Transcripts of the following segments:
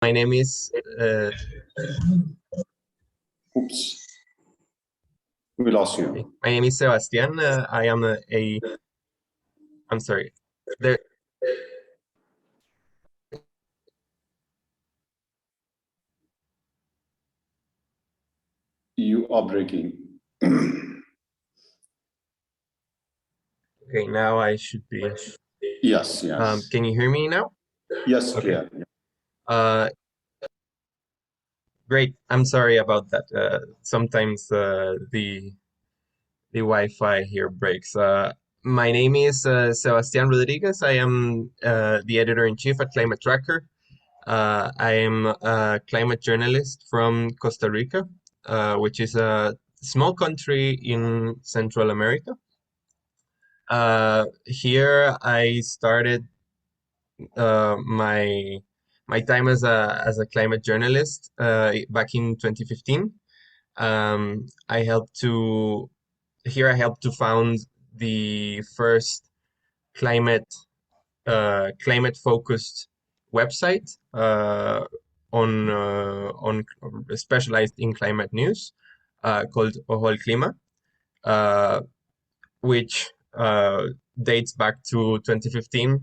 My name is Oops, we lost you. my name is Sebastian. I am I'm sorry. There, You are breaking. okay, now I should be. Yes, yes. Can you hear me now? Yes, Okay. clear. Uh, great. I'm sorry about that. Sometimes the Wi-Fi here breaks. My name is Sebastian Rodriguez. I am the editor-in-chief at Climate Tracker. I am a climate journalist from Costa Rica, which is a small country in Central America. Here I started my time as a climate journalist back in 2015. I helped to Here I helped to found the first climate climate focused website on specialized in climate news called Ojo el Clima, uh, which dates back to 2015.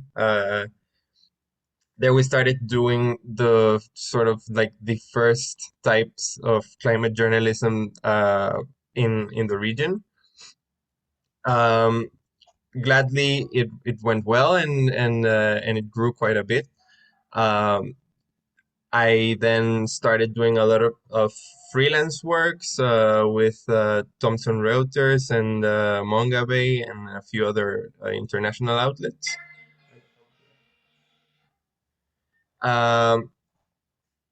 There we started doing the sort of like the first types of climate journalism in the region. Um, Gladly, it went well and it grew quite a bit. Um, I then started doing a lot of freelance works with Thomson Reuters and Mongabay and a few other international outlets. Um,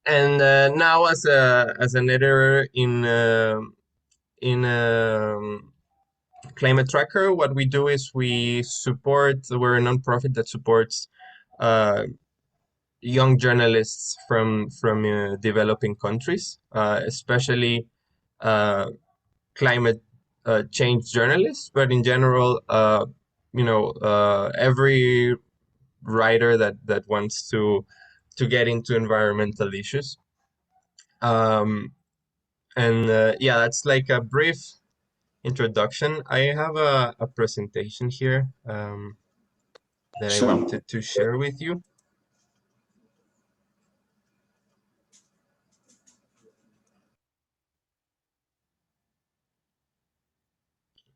and now, as an editor in Climate Tracker, what we do is we're a nonprofit that supports uh, young journalists from developing countries, especially uh, climate change journalists, but in general, every writer that wants to get into environmental issues. Um, and yeah, that's like a brief introduction. I have a presentation here that I Sure. wanted to share with you.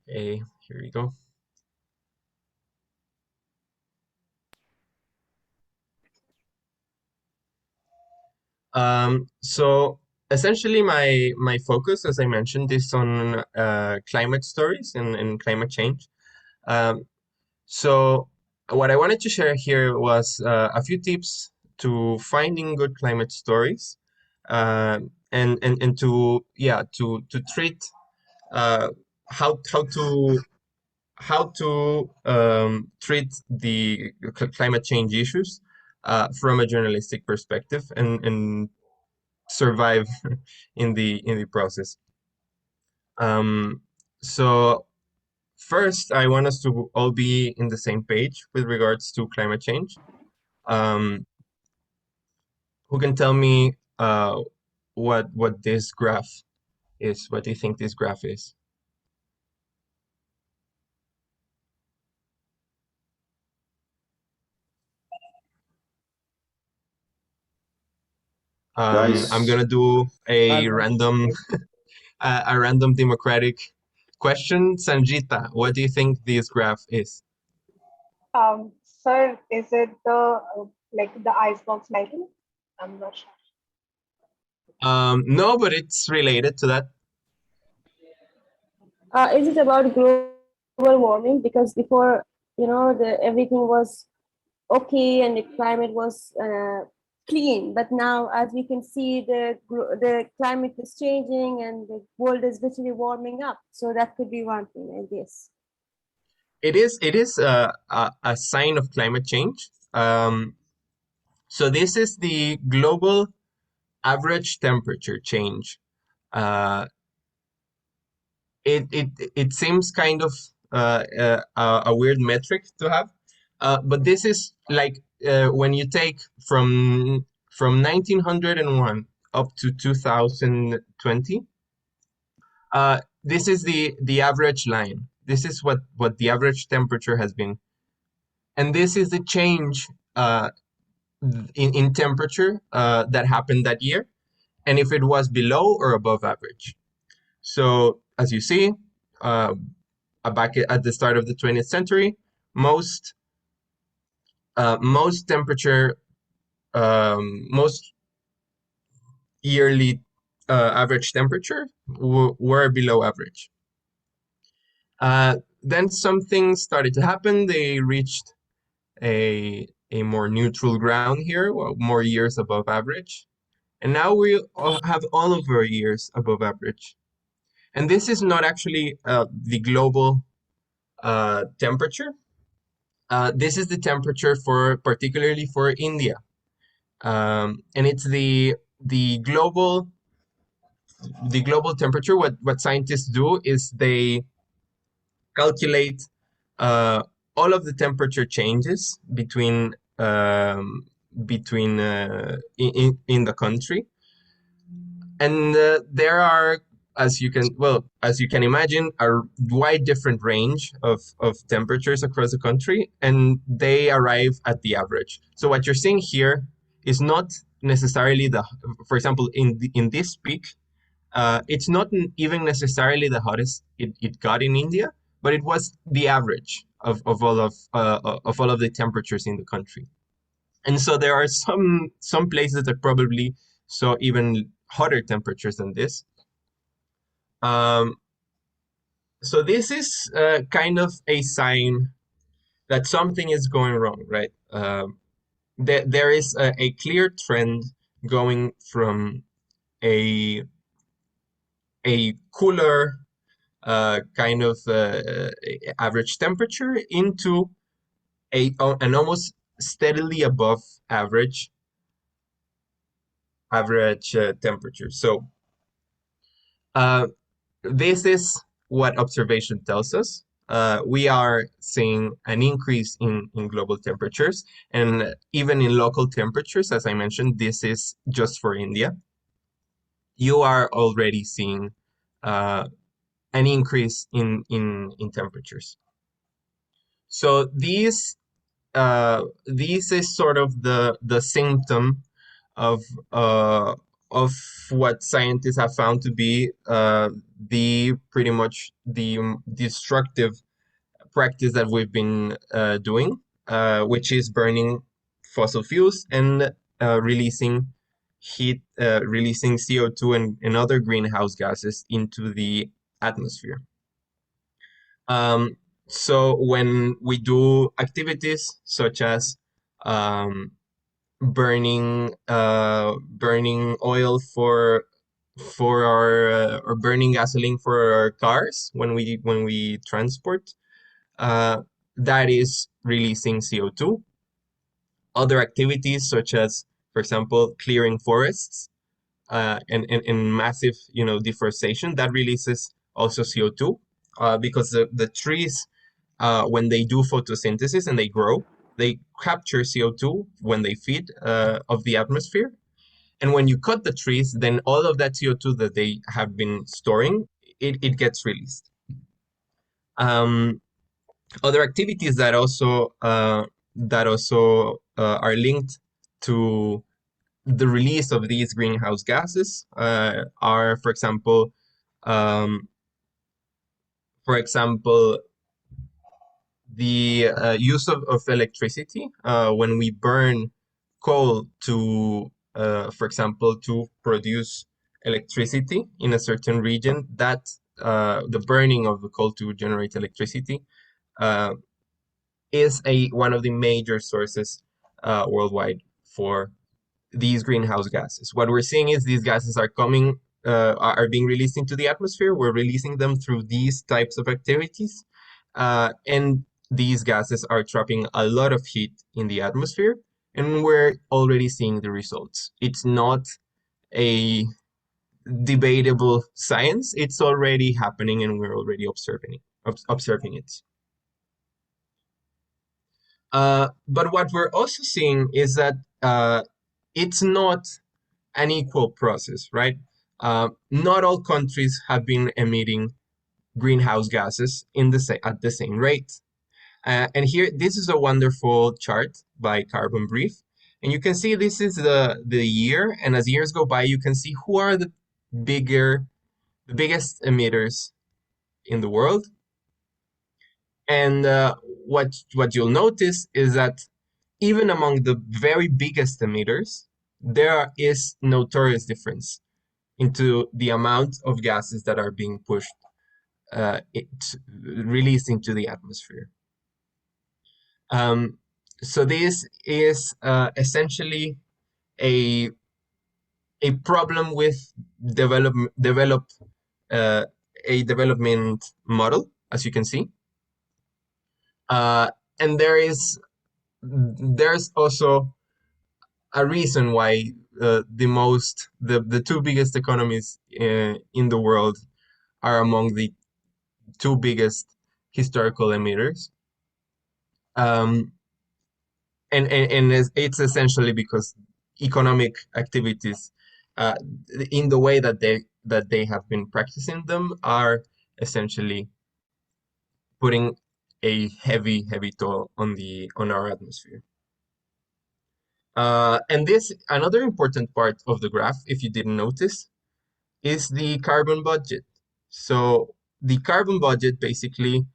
Okay, here we go. So essentially, my focus, as I mentioned, is on climate stories and climate change. Um, so what I wanted to share here was a few tips to finding good climate stories, and to to treat uh, how to treat the climate change issues from a journalistic perspective and survive in the process. Um, so first, I want us to all be in the same page with regards to climate change. Um, who can tell me what this graph is? What do you think this graph is? I'm Guys, gonna do a random democratic question. Sanjita, what do you think this graph is? Sir, is it the like the icebox lighting? I'm not sure. No, but it's related to that. Is it about global warming? Because before, the everything was okay and the climate was clean, but now, as we can see, the climate is changing and the world is literally warming up. So that could be one thing, I guess. It is a sign of climate change. So this is the global average temperature change. Uh, it seems kind of a weird metric to have, but this is like when you take from 1901 up to 2020, this is the average line. This is what the average temperature has been. And this is the change in temperature that happened that year, and if it was below or above average. So as you see, back at the start of the 20th century, most temperature, most yearly average temperature were below average. Then some things started to happen. They reached a more neutral ground here, well, more years above average. And now we have all of our years above average. And this is not actually the global temperature. This is the temperature particularly for India. And it's the global temperature. What scientists do is they calculate all of the temperature changes between in the country, and there are, as you can imagine, a wide different range of temperatures across the country, and they arrive at the average. So what you're seeing here is not necessarily for example, in this peak, it's not even necessarily the hottest it got in India, but it was the average of all of the temperatures in the country. And so there are some places that probably saw even hotter temperatures than this. So this is kind of a sign that something is going wrong, right? There is a clear trend going from a cooler kind of average temperature into an almost steadily above average temperature. So this is what observation tells us. We are seeing an increase in global temperatures, and even in local temperatures. As I mentioned, this is just for India. You are already seeing an increase in temperatures. So this is sort of the symptom of what scientists have found to be pretty much the destructive practice that we've been doing, which is burning fossil fuels and releasing releasing CO2 and other greenhouse gases into the atmosphere. So when we do activities such as burning oil for our or burning gasoline for our cars when we transport, that is releasing CO2. Other activities such as, for example, clearing forests and massive deforestation, that releases also CO2 because the trees, when they do photosynthesis and they grow, they capture CO2 when they feed of the atmosphere. And when you cut the trees, then all of that CO2 that they have been storing, it gets released. Other activities that also are linked to the release of these greenhouse gases are, for example, the use of electricity. When we burn coal to, for example, to produce electricity in a certain region, that the burning of the coal to generate electricity is one of the major sources worldwide for these greenhouse gases. What we're seeing is these gases are being released into the atmosphere. We're releasing them through these types of activities. And these gases are trapping a lot of heat in the atmosphere, and we're already seeing the results. It's not a debatable science. It's already happening, and we're already observing it. But what we're also seeing is that it's not an equal process, right? Not all countries have been emitting greenhouse gases at the same rate. And here, this is a wonderful chart by Carbon Brief. And you can see this is the year, and as years go by, you can see who are the biggest emitters in the world. And what you'll notice is that even among the very biggest emitters, there is notorious difference into the amount of gases that are being released into the atmosphere. So this is essentially a problem with a development model, as you can see, and there's also a reason why the two biggest economies in the world are among the two biggest historical emitters. And it's essentially because economic activities, in the way that they have been practicing them, are essentially putting a heavy toll on our atmosphere. And this another important part of the graph, if you didn't notice, is the carbon budget. So the carbon budget basically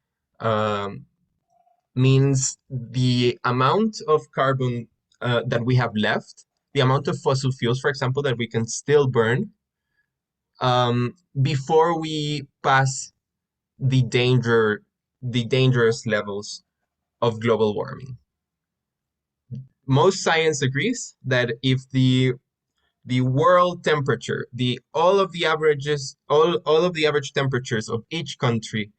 means the amount of carbon that we have left, the amount of fossil fuels, for example, that we can still burn before we pass the dangerous levels of global warming. Most science agrees that if the world temperature, all of the average temperatures of each country,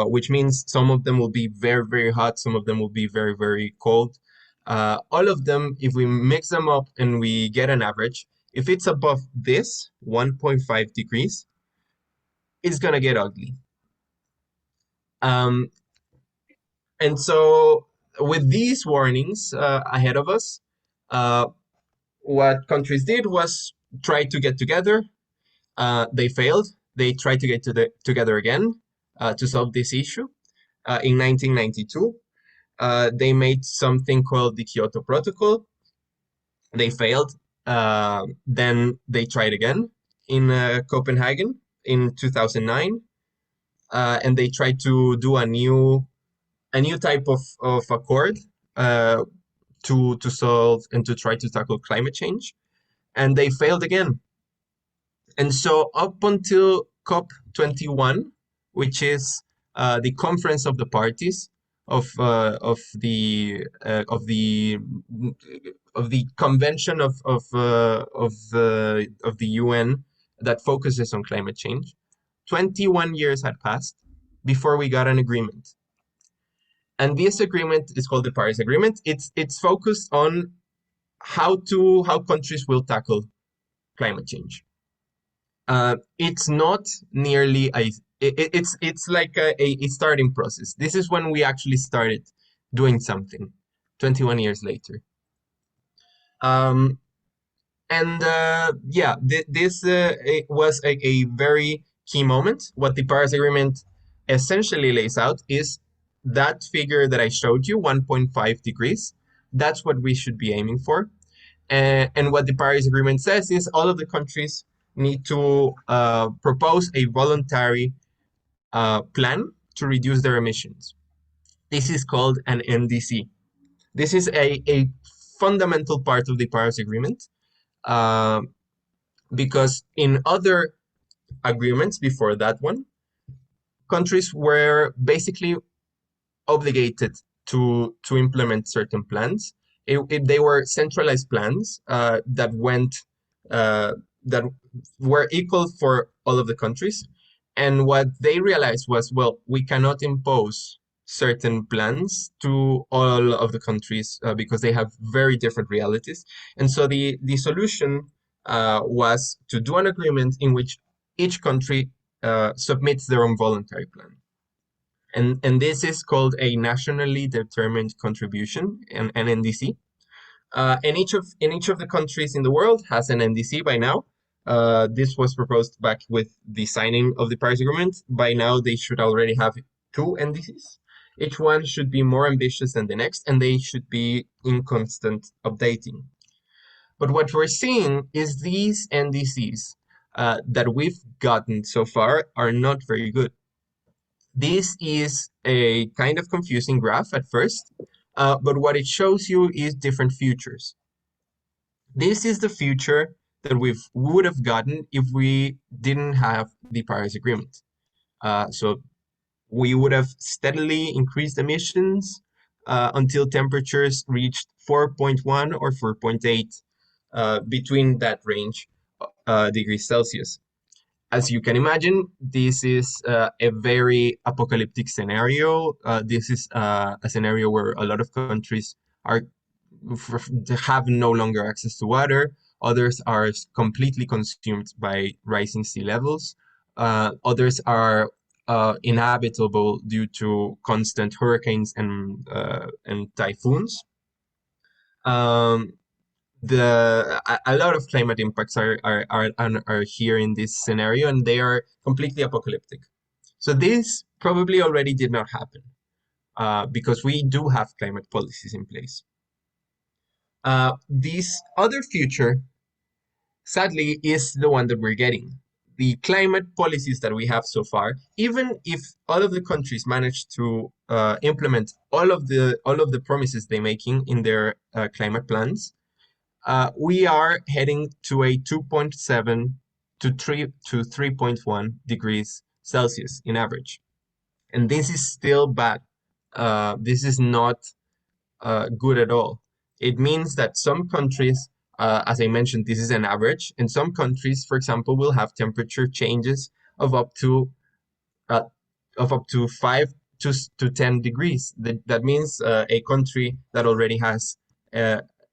which means some of them will be very, very hot, some of them will be very, very cold. All of them, if we mix them up and we get an average, if it's above this 1.5 degrees, it's gonna get ugly. And so with these warnings ahead of us, what countries did was try to get together. They failed. They tried to get together again to solve this issue. In 1992, they made something called the Kyoto Protocol. They failed. Then they tried again in Copenhagen in 2009, and they tried to do a new type of accord to solve and to try to tackle climate change, and they failed again. And so up until COP21, which is the conference of the parties of the convention of the UN that focuses on climate change, 21 years had passed before we got an agreement. And this agreement is called the Paris Agreement. It's focused on how countries will tackle climate change. It's not nearly it's like a starting process. This is when we actually started doing something 21 years later. And yeah, this it was a very key moment. What the Paris Agreement essentially lays out is that figure that I showed you, 1.5 degrees. That's what we should be aiming for. And what the Paris Agreement says is all of the countries need to propose a voluntary plan to reduce their emissions. This is called an NDC. This is a fundamental part of the Paris Agreement because in other agreements before that one, countries were basically obligated to implement certain plans. They were centralized plans that were equal for all of the countries. And what they realized was, well, we cannot impose certain plans to all of the countries because they have very different realities. And so the solution was to do an agreement in which each country submits their own voluntary plan. And this is called a nationally determined contribution, an NDC. And each of the countries in the world has an NDC by now. This was proposed back with the signing of the Paris Agreement. By now, they should already have two NDCs. Each one should be more ambitious than the next, and they should be in constant updating. But what we're seeing is these NDCs that we've gotten so far are not very good. This is a kind of confusing graph at first, but what it shows you is different futures. This is the future that we would have gotten if we didn't have the Paris Agreement. So we would have steadily increased emissions until temperatures reached 4.1 or 4.8 between that range degrees Celsius. As you can imagine, this is a very apocalyptic scenario. This is a scenario where a lot of countries are have no longer access to water. Others are completely consumed by rising sea levels. Others are inhabitable due to constant hurricanes and typhoons. A lot of climate impacts are here in this scenario, and they are completely apocalyptic. So this probably already did not happen because we do have climate policies in place. This other future, sadly, is the one that we're getting. The climate policies that we have so far, even if all of the countries manage to implement all of the promises they're making in their climate plans, we are heading to a 2.7 to 3.1 degrees Celsius in average. And this is still bad. This is not good at all. It means that some countries, as I mentioned, this is an average, and some countries, for example, will have temperature changes of up to 5 to 10 degrees. That means a country that already has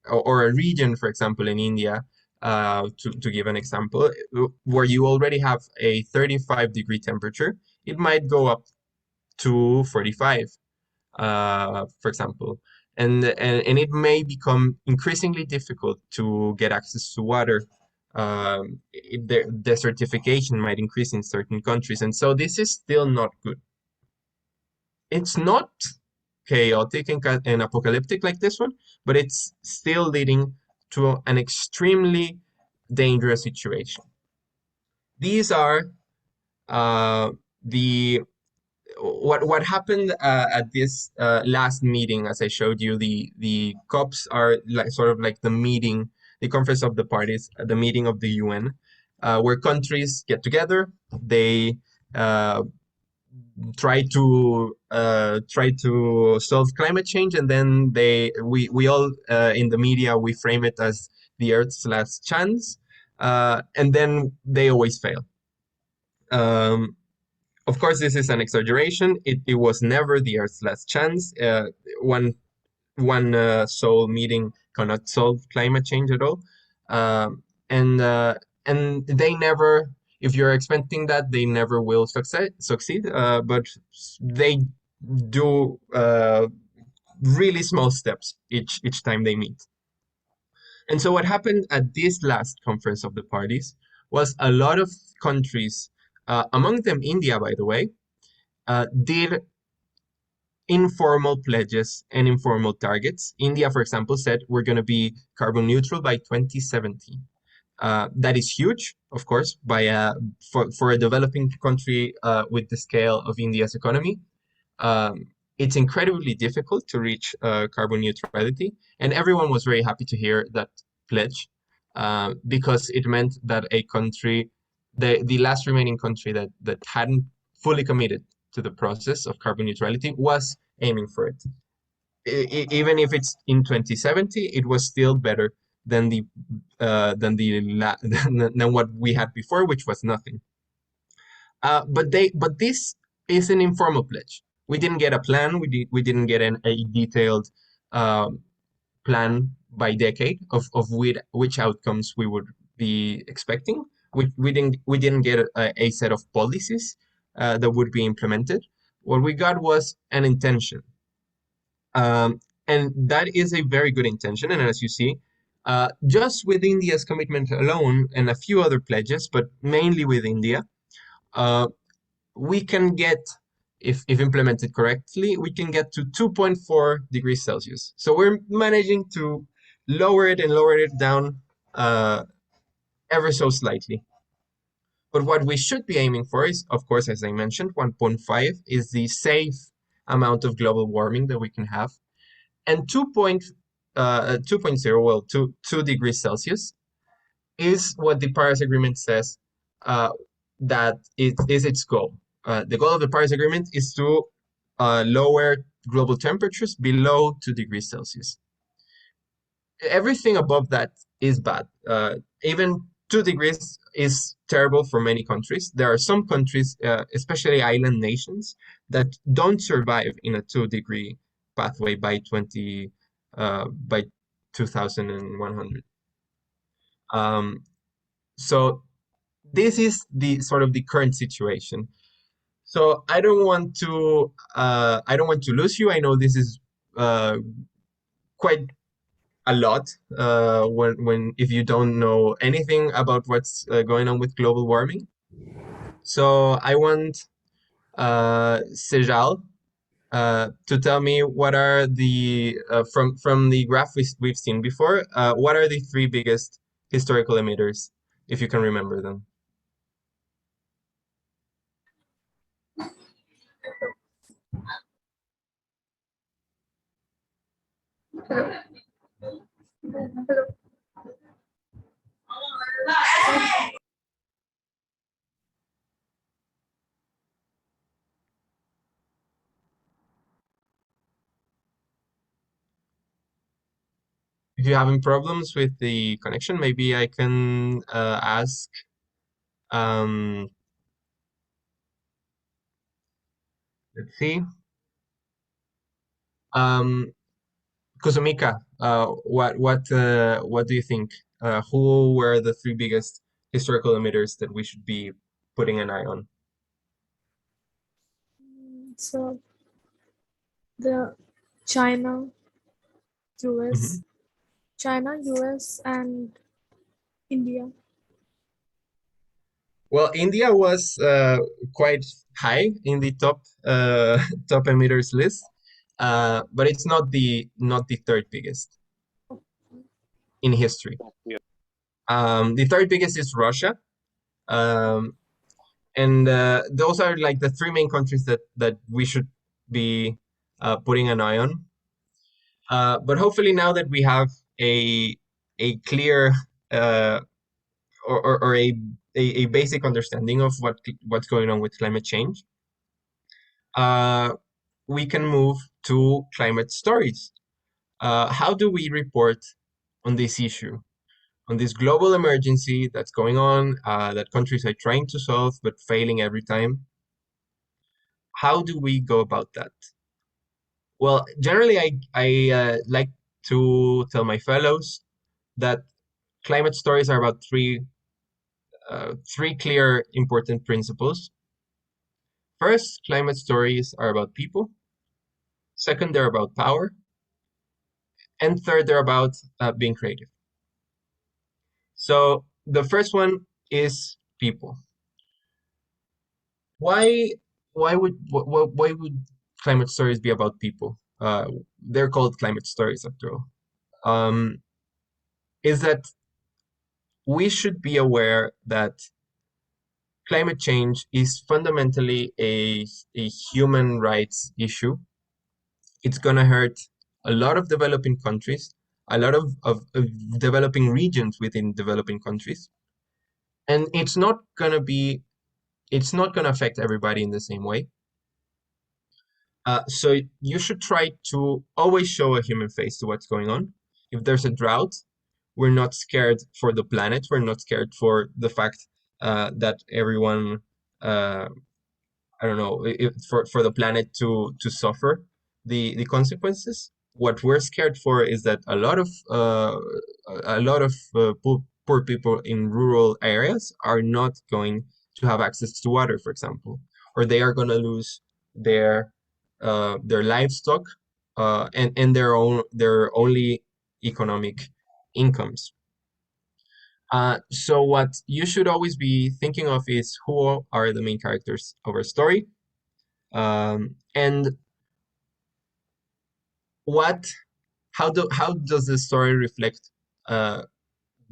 or a region, for example, in India, to give an example, where you already have a 35-degree temperature, it might go up to 45, for example. And it may become increasingly difficult to get access to water. Desertification might increase in certain countries. And so this is still not good. It's not chaotic and apocalyptic like this one, but it's still leading to an extremely dangerous situation. These are what happened at this last meeting. As I showed you, the COPs are like sort of like the meeting, the Conference of the Parties, the meeting of the UN, where countries get together. They try to solve climate change, and then we all in the media we frame it as the Earth's last chance, and then they always fail. Of course, this is an exaggeration. It was never the Earth's last chance. One sole meeting cannot solve climate change at all, and they never. If you're expecting that, they never will succeed. But they do really small steps each time they meet. And so what happened at this last Conference of the Parties was a lot of countries, among them India, by the way, did informal pledges and informal targets. India, for example, said we're going to be carbon neutral by 2070. That is huge, of course, for a developing country with the scale of India's economy. It's incredibly difficult to reach carbon neutrality, and everyone was very happy to hear that pledge because it meant that a country, the last remaining country that hadn't fully committed to the process of carbon neutrality, was aiming for it. Even if it's in 2070, it was still better than than what we had before, which was nothing. But this is an informal pledge. We didn't get a plan. We didn't get a detailed plan by decade of which outcomes we would be expecting. We didn't get a set of policies that would be implemented. What we got was an intention. And that is a very good intention. And as you see, just with India's commitment alone and a few other pledges, but mainly with India, uh, we can get, if implemented correctly, we can get to 2.4 degrees Celsius. So we're managing to lower it down ever so slightly. But what we should be aiming for is, of course, as I mentioned, 1.5 is the safe amount of global warming that we can have. And 2.0, well, 2 degrees Celsius is what the Paris Agreement says that it is its goal. The goal of the Paris Agreement is to lower global temperatures below 2 degrees Celsius. Everything above that is bad. Even 2 degrees is terrible for many countries. There are some countries, especially island nations, that don't survive in a 2-degree pathway by 2100. So this is the sort of the current situation. So I don't want to lose you. I know this is quite a lot when if you don't know anything about what's going on with global warming. So I want Sejal to tell me what are the from the graph we've seen before. What are the three biggest historical emitters, if you can remember them? If you're having problems with the connection, maybe I can ask. Um, let's see. Um, Kuzumika, what do you think? Who were the three biggest historical emitters that we should be putting an eye on? So the China, US, China, US, and India. Well, India was quite high in the top top emitters list, but it's not the third biggest in history. The third biggest is Russia, um, and those are like the three main countries that we should be putting an eye on. But hopefully now that we have a clear uh, or a basic understanding of what's going on with climate change, we can move to climate stories. How do we report on this issue, on this global emergency that's going on, that countries are trying to solve but failing every time? How do we go about that? Well, generally, I like to tell my fellows that climate stories are about three clear important principles. First, climate stories are about people. Second, they're about power. And third, they're about being creative. So the first one is people. Why why would climate stories be about people? They're called climate stories after all. Is that we should be aware that climate change is fundamentally a human rights issue. It's going to hurt a lot of developing countries, a lot of developing regions within developing countries. And it's not going to affect everybody in the same way. So you should try to always show a human face to what's going on. If there's a drought, we're not scared for the planet. We're not scared for the fact that everyone, I don't know, for the planet to suffer the consequences. What we're scared for is that a lot of poor people in rural areas are not going to have access to water, for example, or they are going to lose their livestock and their only economic incomes. So what you should always be thinking of is who are the main characters of our story, and how does the story reflect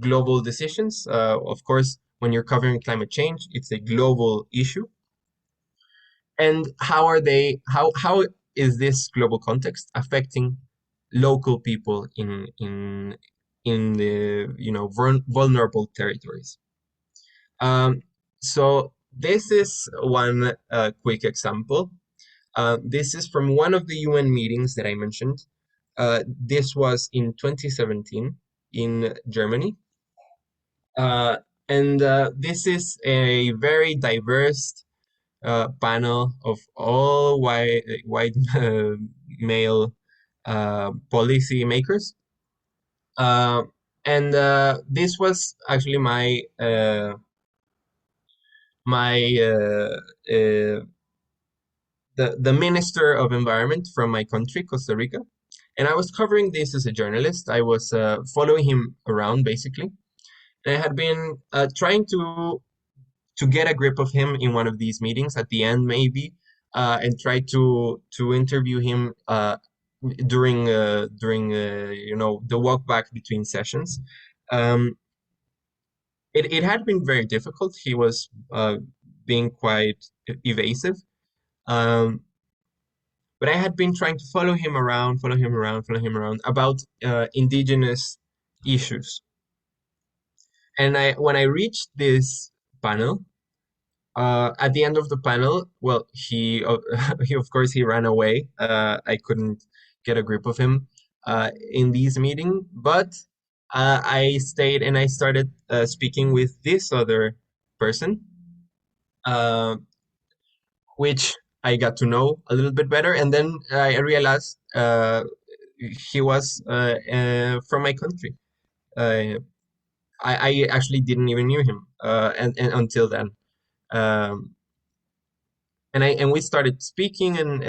global decisions? Of course, when you're covering climate change, it's a global issue. And how is this global context affecting local people in the vulnerable territories? So this is one quick example. This is from one of the UN meetings that I mentioned. This was in 2017 in Germany. And this is a very diverse panel of all white male policy makers. And this was actually the Minister of Environment from my country, Costa Rica. And I was covering this as a journalist. I was following him around, basically. And I had been trying to get a grip of him in one of these meetings at the end, maybe, and try to interview him during the walk back between sessions. It had been very difficult. He was being quite evasive. Um, but I had been trying to follow him around about indigenous issues. And when I reached this panel, at the end of the panel, well, he of course he ran away. I couldn't get a grip of him in this meeting, but I stayed and I started speaking with this other person, uh, which I got to know a little bit better, and then I realized he was from my country. Uh, I actually didn't even knew him, and until then. Um, and we started speaking, and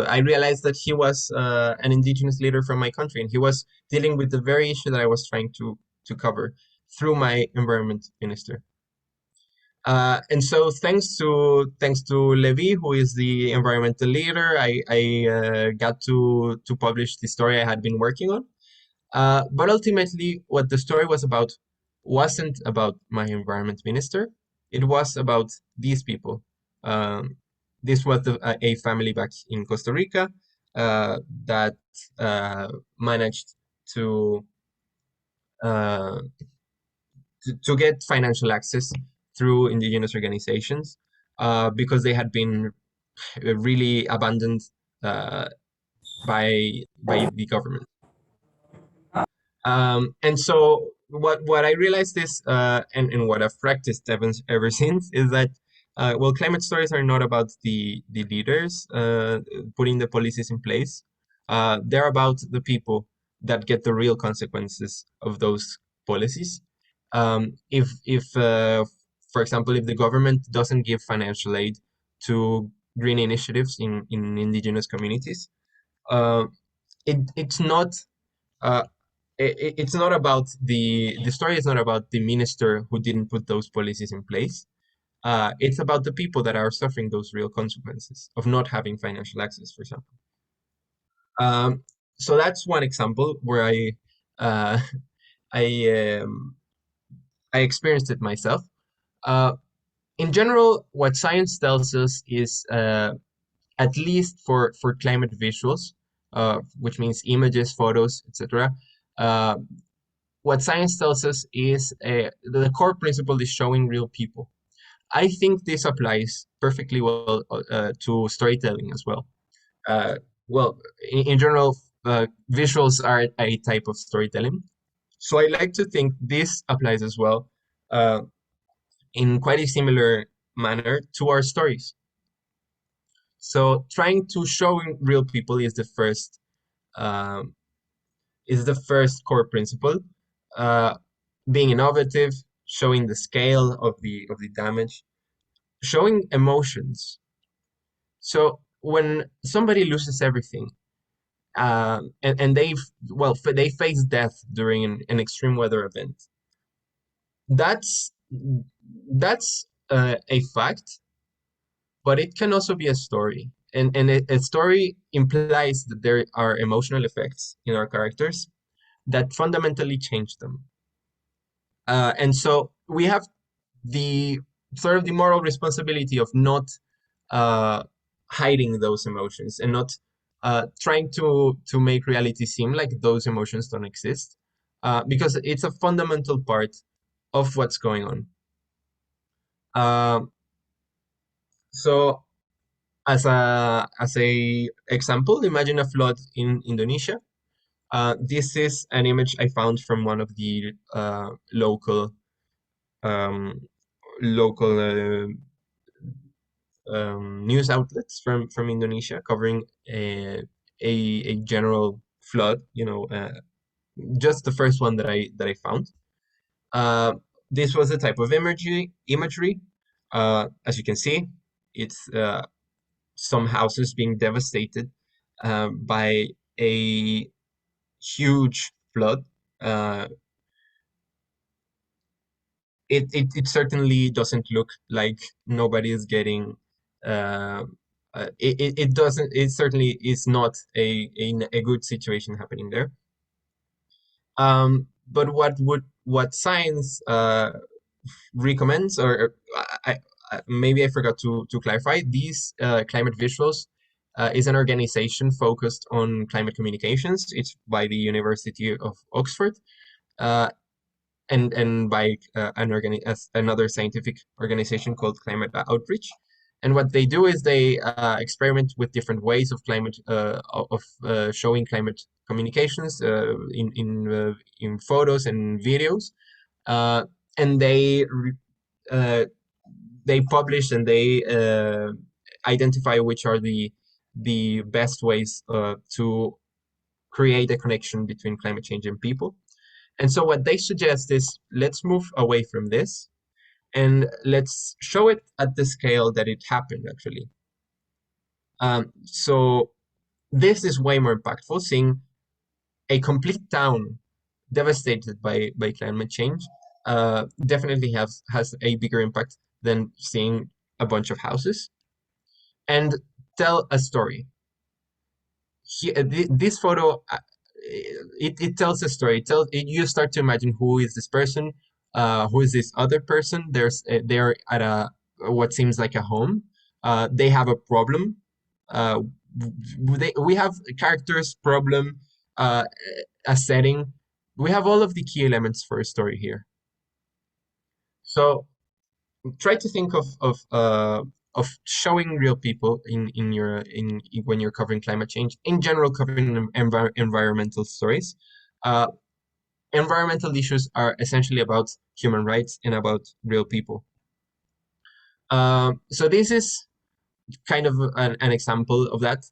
I realized that he was an indigenous leader from my country, and he was dealing with the very issue that I was trying to cover through my environment minister. And so thanks to Levi, who is the environmental leader, I got to publish the story I had been working on. But ultimately, what the story was about wasn't about my environment minister. It was about these people. Um, this was a family back in Costa Rica that managed to, uh, to get financial access through indigenous organizations because they had been really abandoned uh, by the government. And so what I realized is, and what I've practiced ever since, is that well, climate stories are not about the leaders putting the policies in place. They're about the people that get the real consequences of those policies. If for example, if the government doesn't give financial aid to green initiatives in indigenous communities, uh, it's not uh, it's not about the story is not about the minister who didn't put those policies in place. It's about the people that are suffering those real consequences of not having financial access, for example. So that's one example where uh, I um, I experienced it myself. Uh, in general, what science tells us is, at least for climate visuals, which means images, photos, etc. What science tells us is the core principle is showing real people. I think this applies perfectly well to storytelling as well. Uh, well, in general, visuals are a type of storytelling. So I like to think this applies as well uh, in quite a similar manner to our stories. So trying to show real people um, is the first core principle. Uh, Being innovative, showing the scale of the damage, showing emotions. So when somebody loses everything, and they face death during an extreme weather event, that's a fact, but it can also be a story. And a story implies that there are emotional effects in our characters that fundamentally change them. And so we have the sort of the moral responsibility of not hiding those emotions and not trying to make reality seem like those emotions don't exist, because it's a fundamental part of what's going on. So as a example, imagine a flood in Indonesia. This is an image I found from one of the local um, news outlets from Indonesia covering a general flood. Just the first one that I found. This was a type of imagery. As you can see, it's some houses being devastated by a huge flood. It certainly doesn't look like nobody is getting. It doesn't. It certainly is not a good situation happening there. But what science recommends, or maybe I forgot to clarify, these climate visuals is an organization focused on climate communications. It's by the University of Oxford, and by another scientific organization called Climate Outreach. And what they do is they experiment with different ways of showing climate communications in photos and videos, and they publish and they identify which are the best ways to create a connection between climate change and people. And so what they suggest is, let's move away from this and let's show it at the scale that it happened, actually. So this is way more impactful. Seeing a complete town devastated by climate change definitely has a bigger impact than seeing a bunch of houses. And tell a story. This photo, it tells a story. You start to imagine who is this person, who is this other person. They're at what seems like a home. They have a problem. We have characters, problem, a setting. We have all of the key elements for a story here. So try to think of showing real people when you're covering climate change. In general, covering environmental stories. Environmental issues are essentially about human rights and about real people. So this is kind of an example of that.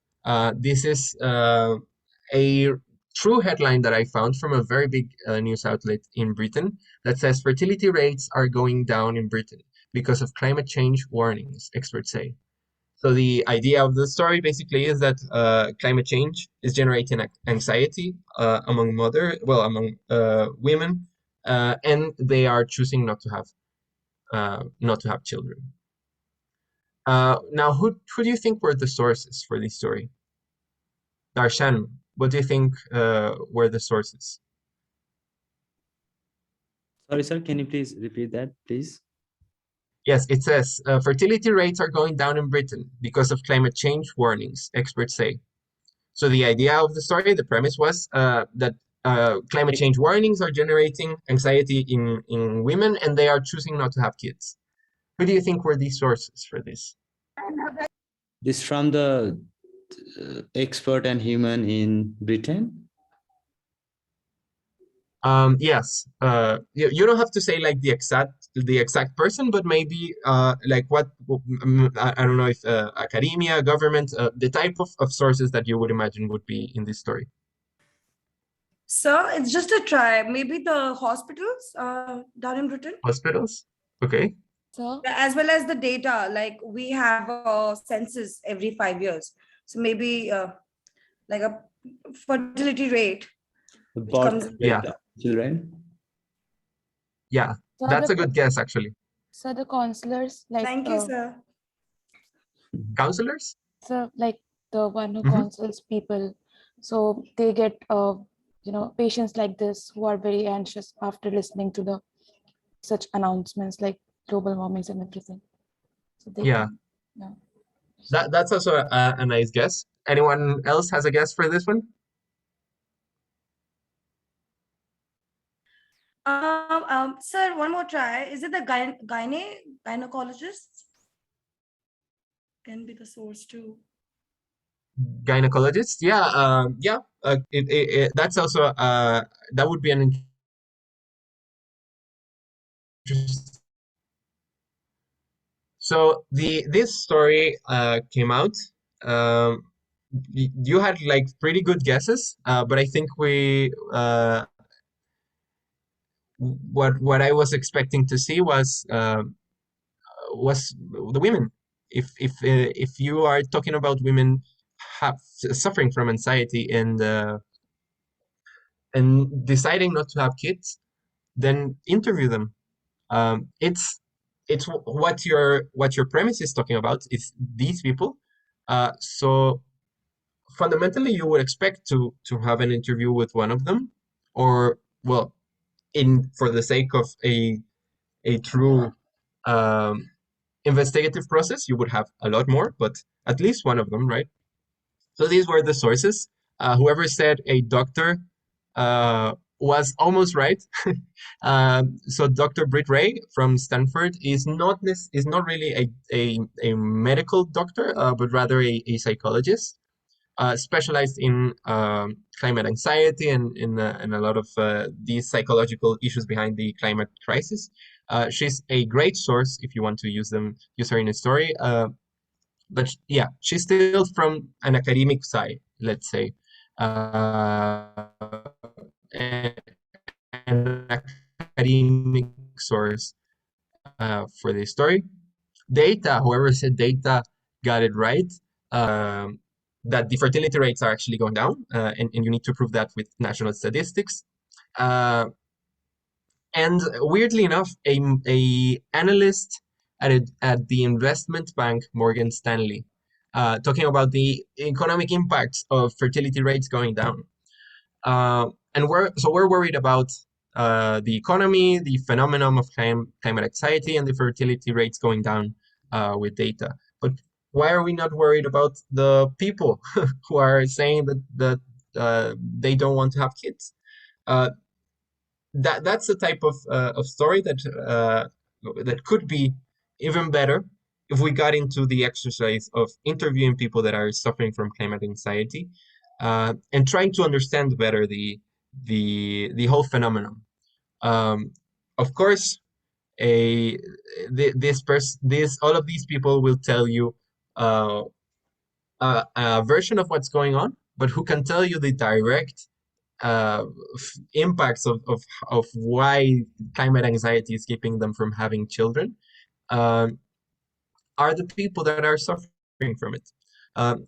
This is a true headline that I found from a very big news outlet in Britain that says fertility rates are going down in Britain because of climate change warnings, experts say. So the idea of the story basically is that climate change is generating anxiety among women, and they are choosing not to have children. Now, who do you think were the sources for this story? Darshan, what do you think were the sources? Sorry, sir, can you please repeat that, please? Yes, it says fertility rates are going down in Britain because of climate change warnings, experts say. So the idea of the story, the premise was that climate change warnings are generating anxiety in women, and they are choosing not to have kids. Who do you think were these sources for this? This from the expert and human in Britain? Yes. You don't have to say like the exact person, but maybe like what I don't know if academia, government, the type of sources that you would imagine would be in this story. So it's just a try. Maybe the hospitals down in Britain. Hospitals? Okay. So as well as the data. Like we have a census every 5 years, so maybe like a fertility rate The which comes. birth Yeah, rate of children. yeah, so that's a the good guess, actually. so the counselors like Thank you, sir. Counselors? so like the one who Hmm. counsels people, so they get patients like this who are very anxious after listening to the such announcements like global warmings and everything. So they Yeah, can, yeah. that's also a nice guess. Anyone else has a guess for this one? Sir, one more try. Is it the gynecologist? Can be the source too. Gynecologist? Yeah, yeah. That's also that would be an interesting. So this story came out. Um, you had like pretty good guesses, but I think what I was expecting to see was the women. If you are talking about women suffering from anxiety and deciding not to have kids, then interview them. It's what your premise is talking about is these people. So fundamentally, you would expect to have an interview with one of them, or well, in for the sake of a true um, investigative process, you would have a lot more, but at least one of them, right? So these were the sources. Whoever said a doctor was almost right. So Dr. Britt Ray from Stanford is not really a medical doctor, but rather a psychologist specialized in climate anxiety and a lot of these psychological issues behind the climate crisis. She's a great source if you want to use her in a story. But yeah, she's still from an academic side, let's say, and an academic source for this story. Data, whoever said data got it right. That the fertility rates are actually going down, and you need to prove that with national statistics. Uh, and weirdly enough, a analyst at the investment bank Morgan Stanley, talking about the economic impacts of fertility rates going down. And we're worried about the economy, the phenomenon of climate anxiety, and the fertility rates going down with data. But why are we not worried about the people who are saying that they don't want to have kids? Uh, that's the type of story that could be even better if we got into the exercise of interviewing people that are suffering from climate anxiety and trying to understand better the whole phenomenon. Of course, a this all of these people will tell you uh, a version of what's going on, but who can tell you the direct impacts of why climate anxiety is keeping them from having children um, are the people that are suffering from it.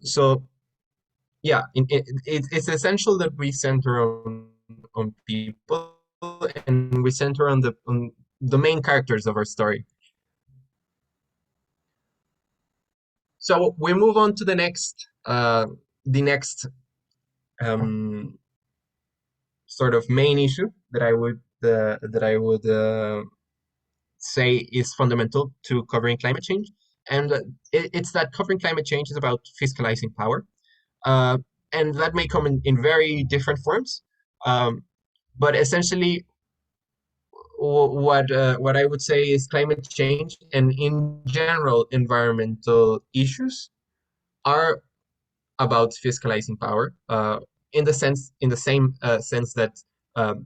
So yeah, it's essential that we center on people and we center on the main characters of our story. So we move on to the next um, sort of main issue that I would say is fundamental to covering climate change, and it's that covering climate change is about fiscalizing power, uh, and that may come in very different forms. Um, but essentially, what I would say is climate change and in general environmental issues are about fiscalizing power, in the same sense that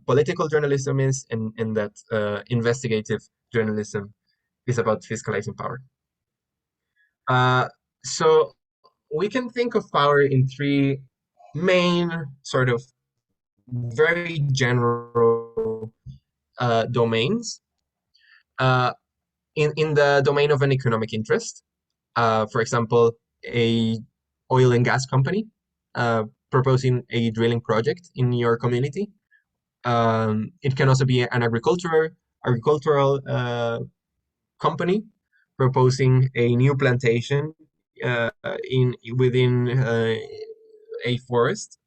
political journalism is, and that investigative journalism is about fiscalizing power. Uh, so we can think of power in three main sort of very general domains. Uh, in the domain of an economic interest. For example, a oil and gas company proposing a drilling project in your community. It can also be an agricultural company proposing a new plantation within a forest.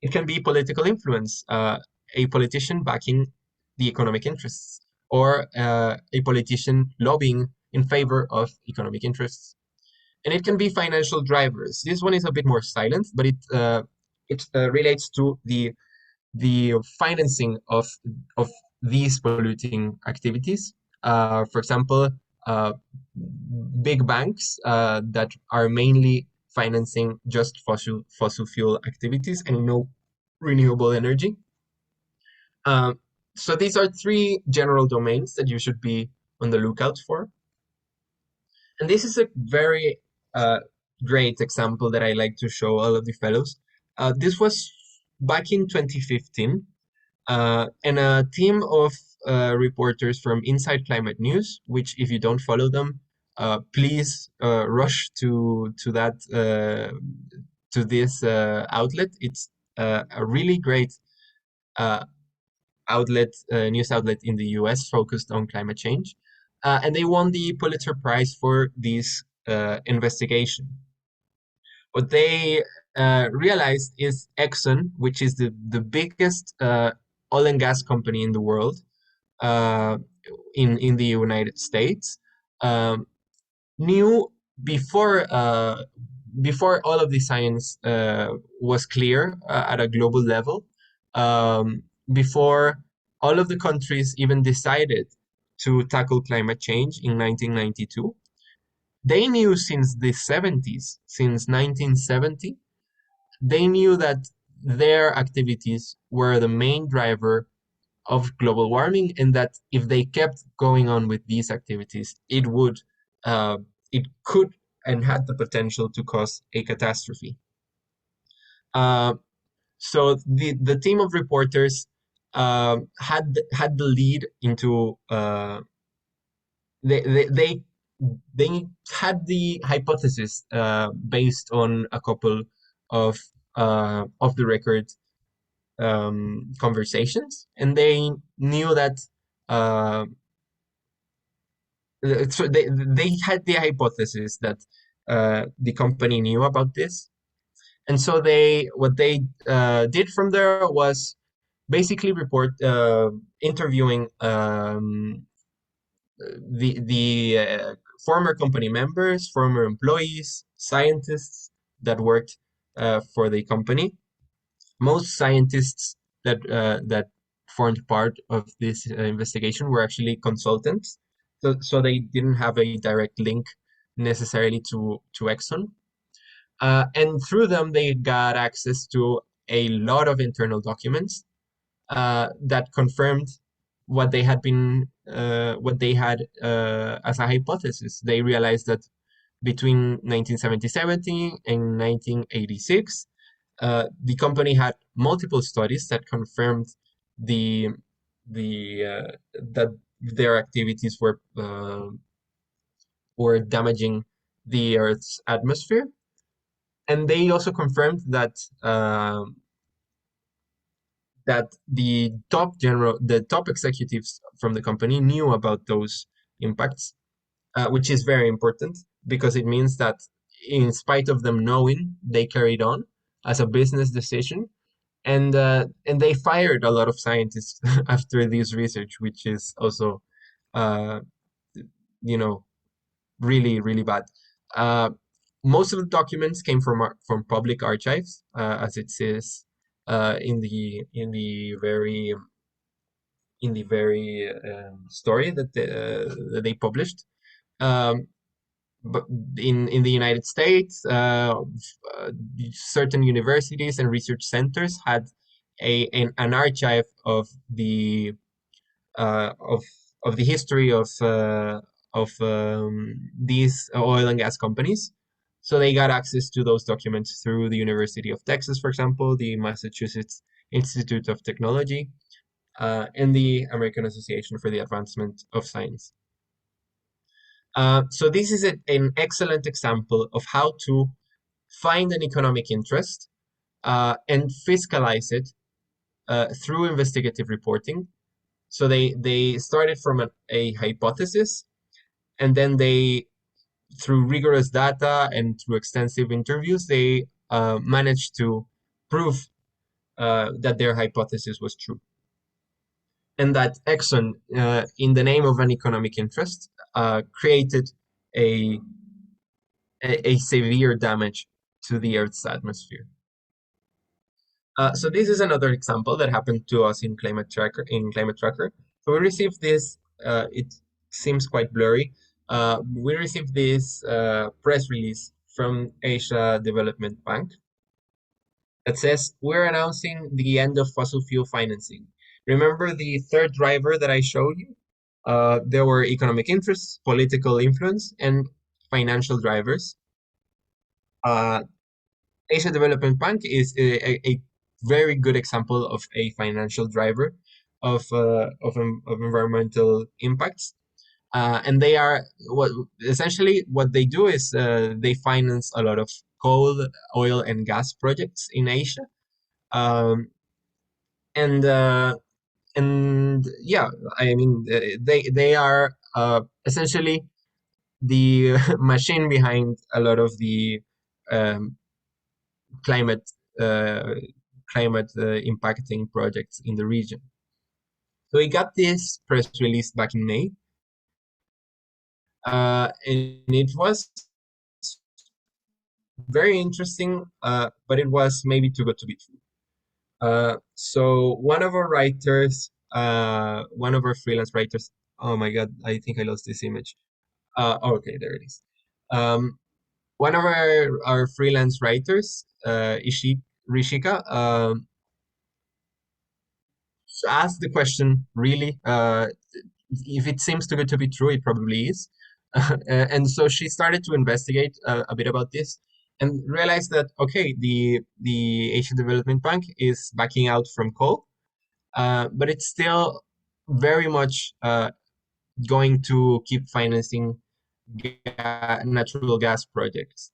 It can be political influence, a politician backing the economic interests, or a politician lobbying in favor of economic interests. And it can be financial drivers. This one is a bit more silent, but it relates to the financing of these polluting activities. For example, uh, big banks that are mainly financing just fossil fuel activities and no renewable energy. So these are three general domains that you should be on the lookout for. And this is a very great example that I like to show all of the fellows. This was back in 2015, and a team of reporters from Inside Climate News, which if you don't follow them, please rush to this outlet. It's a really great uh, news outlet in the US focused on climate change. And they won the Pulitzer Prize for this investigation. What they realized is Exxon, which is the biggest oil and gas company in the world, uh, in the United States, knew before all of the science was clear at a global level, before all of the countries even decided to tackle climate change in 1992. They knew since the 70s, since 1970, they knew that their activities were the main driver of global warming, and that if they kept going on with these activities, uh, it could and had the potential to cause a catastrophe. Uh, so the team of reporters had the lead into they had the hypothesis based on a couple of the record conversations, and they knew that uh, so they had the hypothesis that the company knew about this, and so what they did from there was basically interviewing the former company members, former employees, scientists that worked for the company. Most scientists that formed part of this investigation were actually consultants, so they didn't have a direct link necessarily to Exxon. And through them, they got access to a lot of internal documents that confirmed what they had as a hypothesis. They realized that between 1970 and 1986, the company had multiple studies that confirmed the that their activities were damaging the Earth's atmosphere, and they also confirmed that the top executives from the company knew about those impacts, which is very important because it means that in spite of them knowing, they carried on as a business decision, and they fired a lot of scientists after this research, which is also uh, really, really bad. Most of the documents came from public archives, as it says in the very story that they published. But in the United States, certain universities and research centers had an archive of the uh, of of the history of these oil and gas companies. So they got access to those documents through the University of Texas, for example, the Massachusetts Institute of Technology, and the American Association for the Advancement of Science. So this is an excellent example of how to find an economic interest and fiscalize it through investigative reporting. So they started from a hypothesis, and then they, through rigorous data and through extensive interviews, they managed to prove that their hypothesis was true. And that Exxon, in the name of an economic interest, created a, a severe damage to the Earth's atmosphere. So this is another example that happened to us in Climate Tracker. So we received this. It seems quite blurry. We received this press release from Asia Development Bank that says we're announcing the end of fossil fuel financing. Remember the third driver that I showed you? There were economic interests, political influence, and financial drivers. Asia Development Bank is a very good example of a financial driver of environmental impacts. And they are essentially what they do is they finance a lot of coal, oil, and gas projects in Asia. And yeah, I mean, they are essentially the machine behind a lot of the um, climate uh, impacting projects in the region. So we got this press release back in May, and it was very interesting, but it was maybe too good to be true. So one of our writers, one of our freelance writers, oh my God, I think I lost this image. Okay, there it is. One of our freelance writers, Rishika, asked the question, really, if it seems too good to be true, it probably is. And so she started to investigate a bit about this and realized that, okay, the Asian Development Bank is backing out from coal, but it's still very much going to keep financing natural gas projects,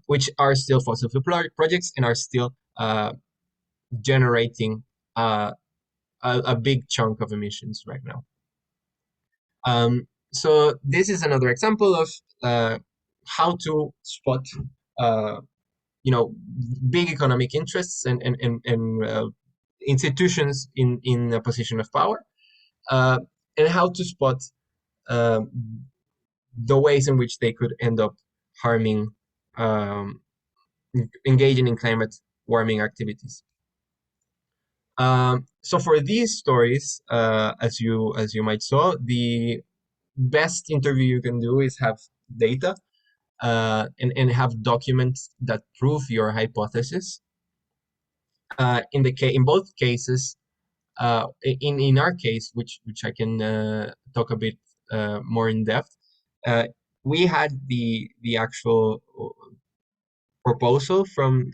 which are still fossil fuel projects and are still generating a big chunk of emissions right now. So this is another example of how to spot, big economic interests and institutions in a position of power, and how to spot uh, the ways in which they could end up harming, engaging in climate warming activities. So for these stories, as you might saw, the best interview you can do is have data and have documents that prove your hypothesis. In both cases, in our case, which I can talk a bit more in depth, we had the actual proposal from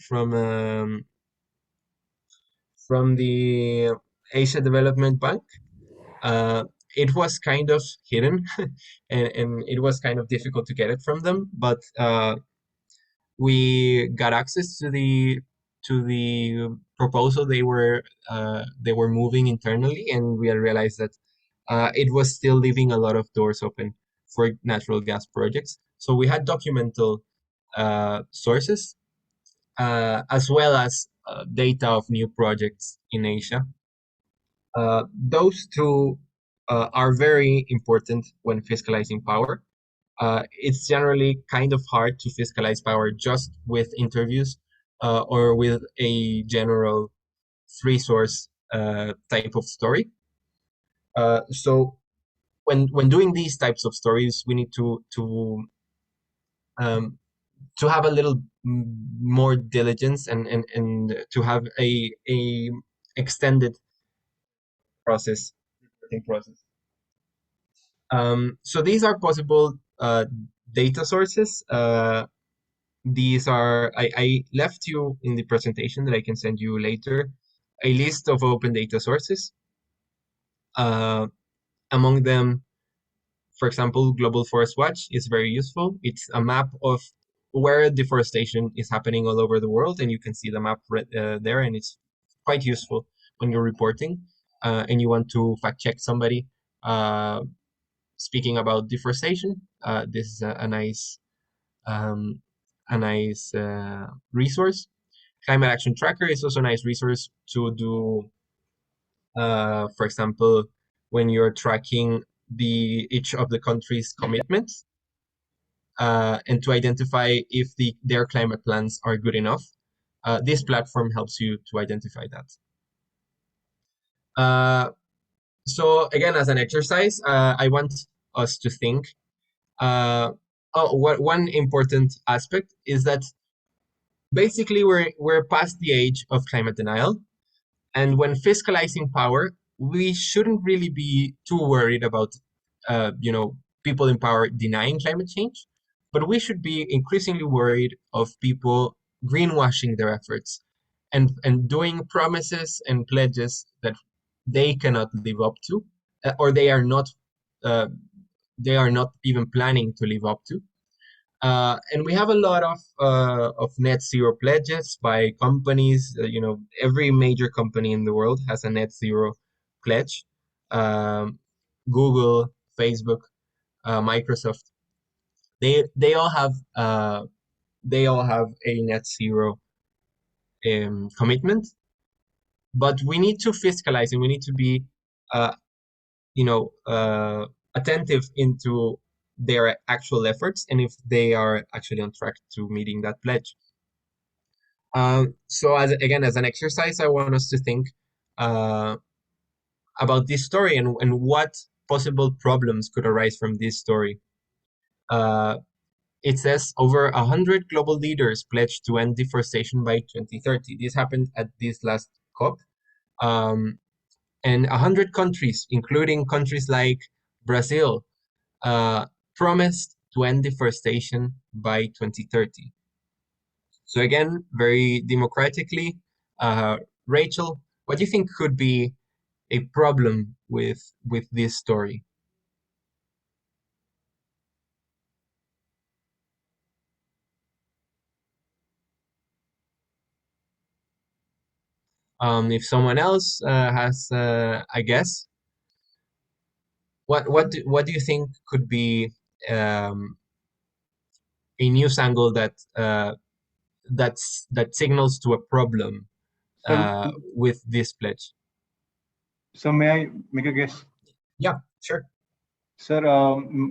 the Asia Development Bank. It was kind of hidden, and it was kind of difficult to get it from them, but we got access to the proposal they were moving internally, and we realized that it was still leaving a lot of doors open for natural gas projects. So we had documental sources as well as data of new projects in Asia. Those two are very important when fiscalizing power. It's generally kind of hard to fiscalize power just with interviews or with a general three-source type of story. So when doing these types of stories, we need to have a little more diligence and to have a extended process, reporting process. So these are possible data sources. These are, I left you in the presentation that I can send you later, a list of open data sources. Among them, For example, Global Forest Watch is very useful. It's a map of where deforestation is happening all over the world, and you can see the map there, and it's quite useful when you're reporting and you want to fact check somebody speaking about deforestation. This is a nice resource. Climate Action Tracker is also a nice resource to do, for example, when you're tracking each of the country's commitments and to identify if their climate plans are good enough. This platform helps you to identify that. So again, as an exercise, I want us to think. One important aspect is that basically we're past the age of climate denial, and when fiscalizing power, we shouldn't really be too worried about people in power denying climate change, but we should be increasingly worried of people greenwashing their efforts and doing promises and pledges that they cannot live up to, or they are not even planning to live up to. And we have a lot of net zero pledges by companies. Every major company in the world has a net zero pledge. Google, Facebook, Microsoft. They all have a net zero commitment. But we need to fiscalize, and we need to be attentive into their actual efforts and if they are actually on track to meeting that pledge. So as an exercise, I want us to think about this story and what possible problems could arise from this story. It says over 100 global leaders pledged to end deforestation by 2030. This happened at this last COP. And 100 countries, including countries like Brazil, promised to end deforestation by 2030. So again, very democratically, Rachel, what do you think could be a problem with this story? If someone else has a guess, what do you think could be a news angle that signals to a problem with this pledge? So may I make a guess? Yeah, sure. Sir,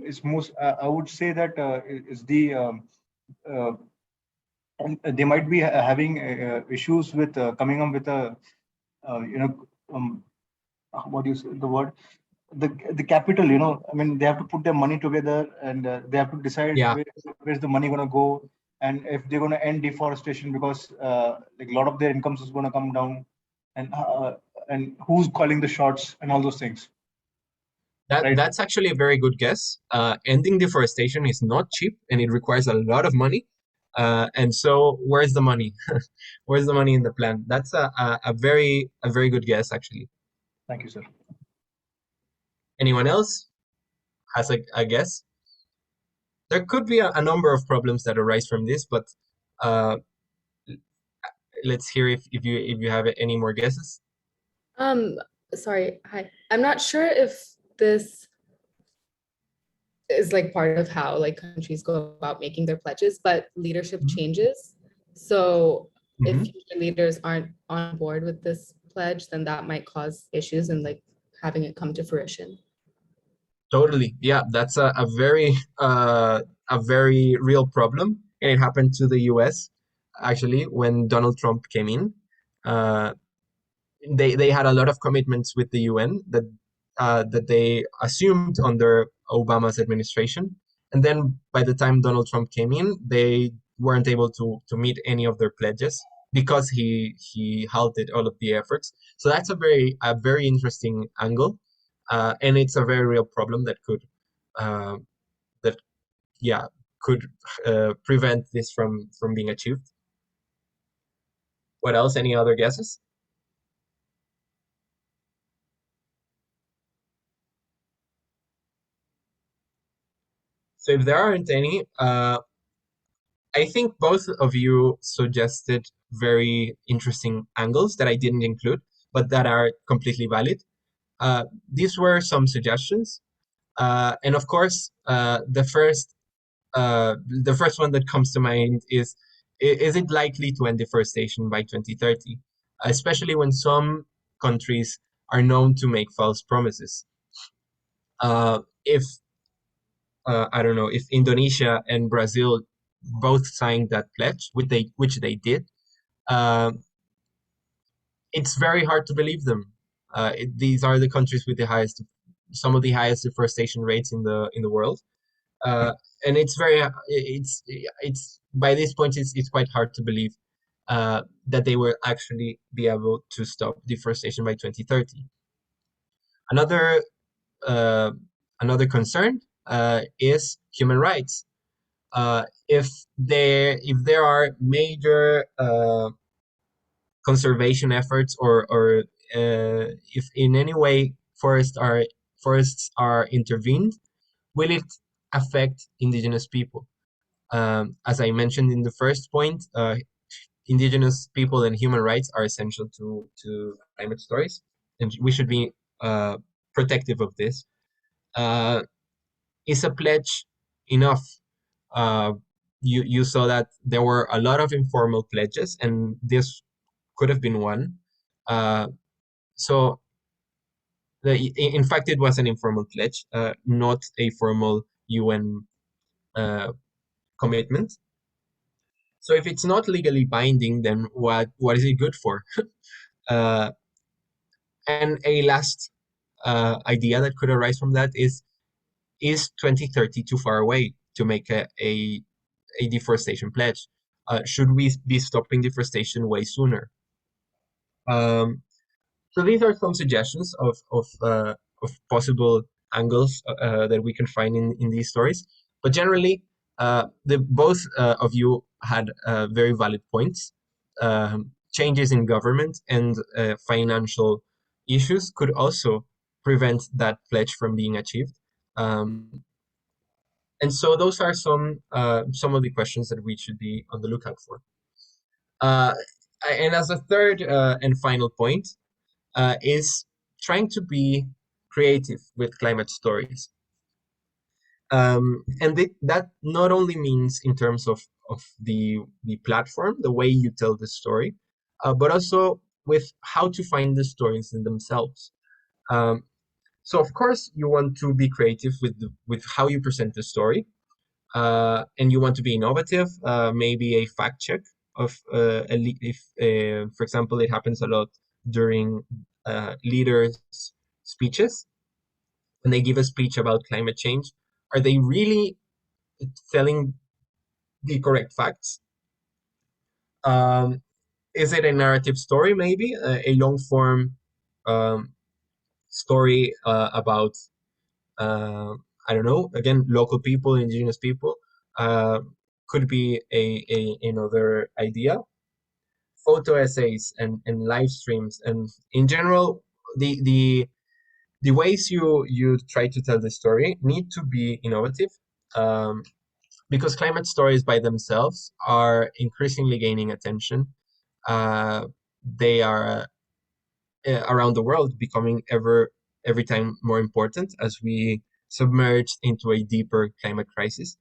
it's most. I would say that is the and they might be having issues with coming up with a what do you say the word, the capital, I mean, they have to put their money together and they have to decide where's the money going to go, and if they're going to end deforestation, because like a lot of their incomes is going to come down, and who's calling the shots and all those things. That's actually a very good guess. Ending deforestation is not cheap and it requires a lot of money. And so where's the money? Where's the money in the plan? That's a very good guess, actually. Thank you, sir. Anyone else has a guess? There could be a number of problems that arise from this, but let's hear if you have any more guesses. Sorry, hi. I'm not sure if this is like part of how like countries go about making their pledges, but leadership changes. So if leaders aren't on board with this pledge, then that might cause issues in like having it come to fruition. Totally. Yeah, that's a very real problem. And it happened to the US, actually, when Donald Trump came in. They had a lot of commitments with the UN that they assumed under Obama's administration. And then by the time Donald Trump came in, they weren't able to meet any of their pledges because he halted all of the efforts. So that's a very interesting angle. And it's a very real problem that could prevent this from being achieved. What else? Any other guesses? So if there aren't any, I think both of you suggested very interesting angles that I didn't include, but that are completely valid. These were some suggestions. And of course, the first one that comes to mind is it likely to end deforestation by 2030? Especially when some countries are known to make false promises. If I don't know, if Indonesia and Brazil both signed that pledge, which they did, it's very hard to believe them. These are the countries with some of the highest deforestation rates in the world, and it's by this point it's quite hard to believe that they will actually be able to stop deforestation by 2030. Another uh, another concern is human rights. If there are major conservation efforts, or if in any way forests are intervened, will it affect indigenous people? As I mentioned in the first point, indigenous people and human rights are essential to climate stories, and we should be protective of this. Is a pledge enough? Uh, you saw that there were a lot of informal pledges, and this could have been one. So in fact, it was an informal pledge, not a formal UN commitment. So if it's not legally binding, then what is it good for? And a last idea that could arise from that is 2030 too far away to make a deforestation pledge? Should we be stopping deforestation way sooner? So these are some suggestions of possible angles that we can find in these stories. But generally, both of you had very valid points. Changes in government and financial issues could also prevent that pledge from being achieved. And so those are some of the questions that we should be on the lookout for. And as a third and final point, is trying to be creative with climate stories. And that not only means in terms of the platform, the way you tell the story, but also with how to find the stories in themselves. So of course you want to be creative with how you present the story, and you want to be innovative. Maybe a fact check of if, for example, it happens a lot during leaders' speeches. When they give a speech about climate change, are they really telling the correct facts? Is it a narrative story, maybe a long form story about I don't know, again, local people, indigenous people, could be another idea. Photo essays and live streams, and in general, the ways you try to tell the story need to be innovative, because climate stories by themselves are increasingly gaining attention. They are around the world becoming every time more important as we submerge into a deeper climate crisis.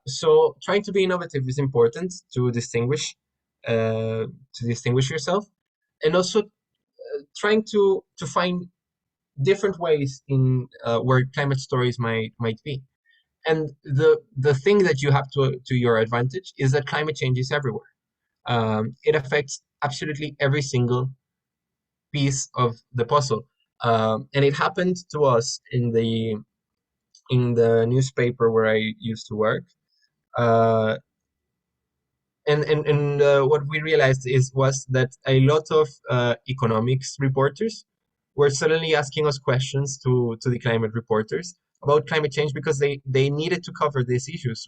So trying to be innovative is important to distinguish yourself, and also trying to find different ways in where climate stories might be. And the thing that you have to your advantage is that climate change is everywhere. It affects absolutely every single piece of the puzzle, and it happened to us in the newspaper where I used to work. And what we realized was that a lot of economics reporters were suddenly asking us questions to the climate reporters about climate change, because they needed to cover these issues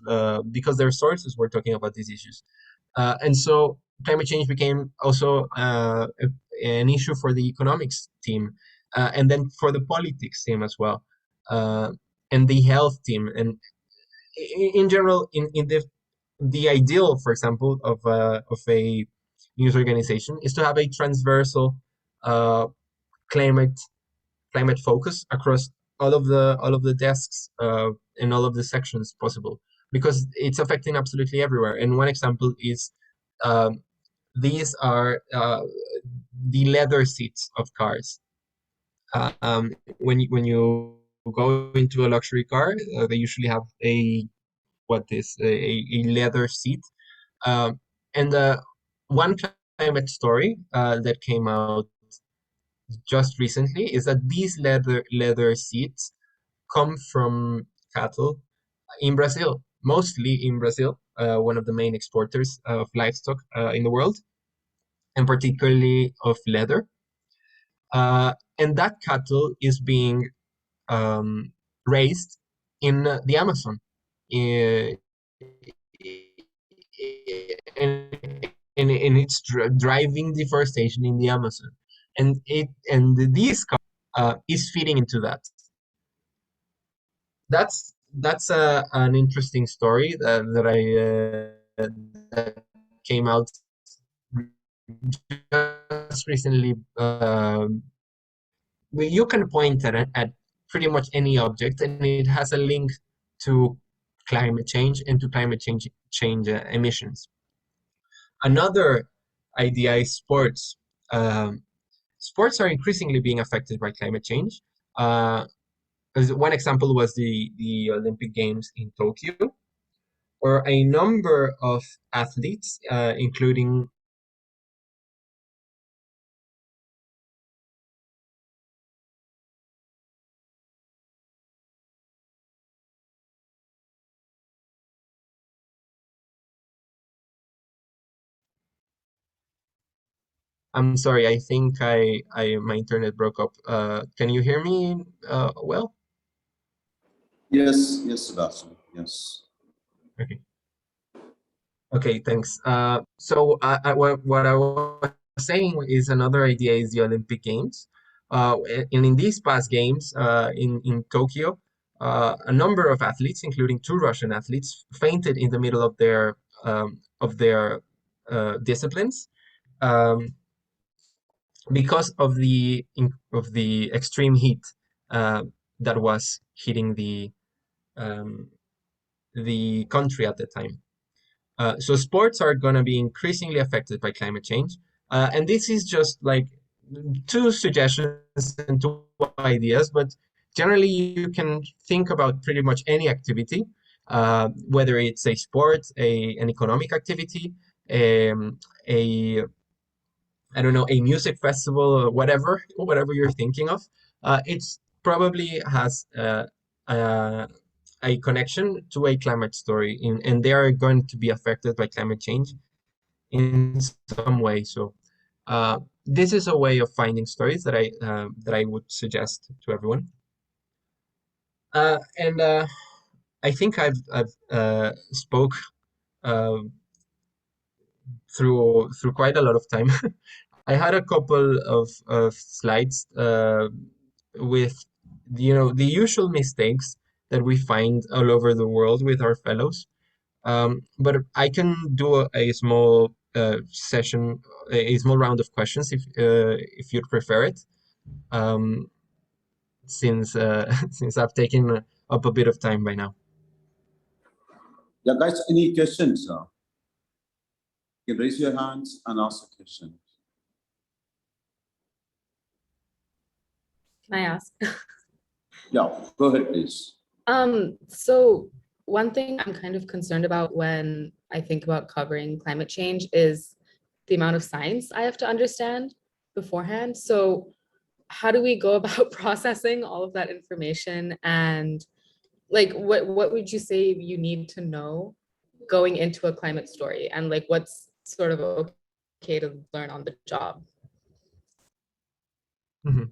because their sources were talking about these issues. And so climate change became also an issue for the economics team, and then for the politics team as well. and the health team. And in general, in the ideal, for example, of a news organization is to have a transversal climate focus across all of the desks and all of the sections possible, because it's affecting absolutely everywhere. And one example is these are the leather seats of cars. When you go into a luxury car, they usually have a leather seat. And one climate story that came out just recently is that these leather seats come from cattle in Brazil, mostly in Brazil, one of the main exporters of livestock in the world, and particularly of leather. And that cattle is being raised in the Amazon. Uh, and it's driving deforestation in the Amazon, and this is feeding into that. That's an interesting story that came out just recently. You can point at pretty much any object, and it has a link to climate change and to climate change emissions. Another idea is sports. Sports are increasingly being affected by climate change. As one example was the Olympic Games in Tokyo, where a number of athletes, including I'm sorry, I think my internet broke up. Can you hear me well? Yes, yes, Sebastian. Yes. Okay. Okay, thanks. So what I was saying is another idea is the Olympic Games. And in these past games in Tokyo, a number of athletes, including two Russian athletes, fainted in the middle of their disciplines. Um, because of the extreme heat uh, that was hitting um, the country at the time. So sports are going to be increasingly affected by climate change, and this is just like two suggestions and two ideas, but generally you can think about pretty much any activity, whether it's a sport, an economic activity, a I don't know, a music festival or whatever you're thinking of. It's probably has a connection to a climate story, and they are going to be affected by climate change in some way. So this is a way of finding stories that I would suggest to everyone. And I think I've spoke uh, through quite a lot of time. I had a couple of slides with the usual mistakes that we find all over the world with our fellows. But I can do a small session, a small round of questions if you'd prefer it, um, since since I've taken up a bit of time by now. Yeah, guys, any questions? You can raise your hands and ask a question. Can I ask? Yeah, go ahead, please. So one thing I'm kind of concerned about when I think about covering climate change is the amount of science I have to understand beforehand. So how do we go about processing all of that information, and like what would you say you need to know going into a climate story, and like what's sort of okay to learn on the job? Mhm.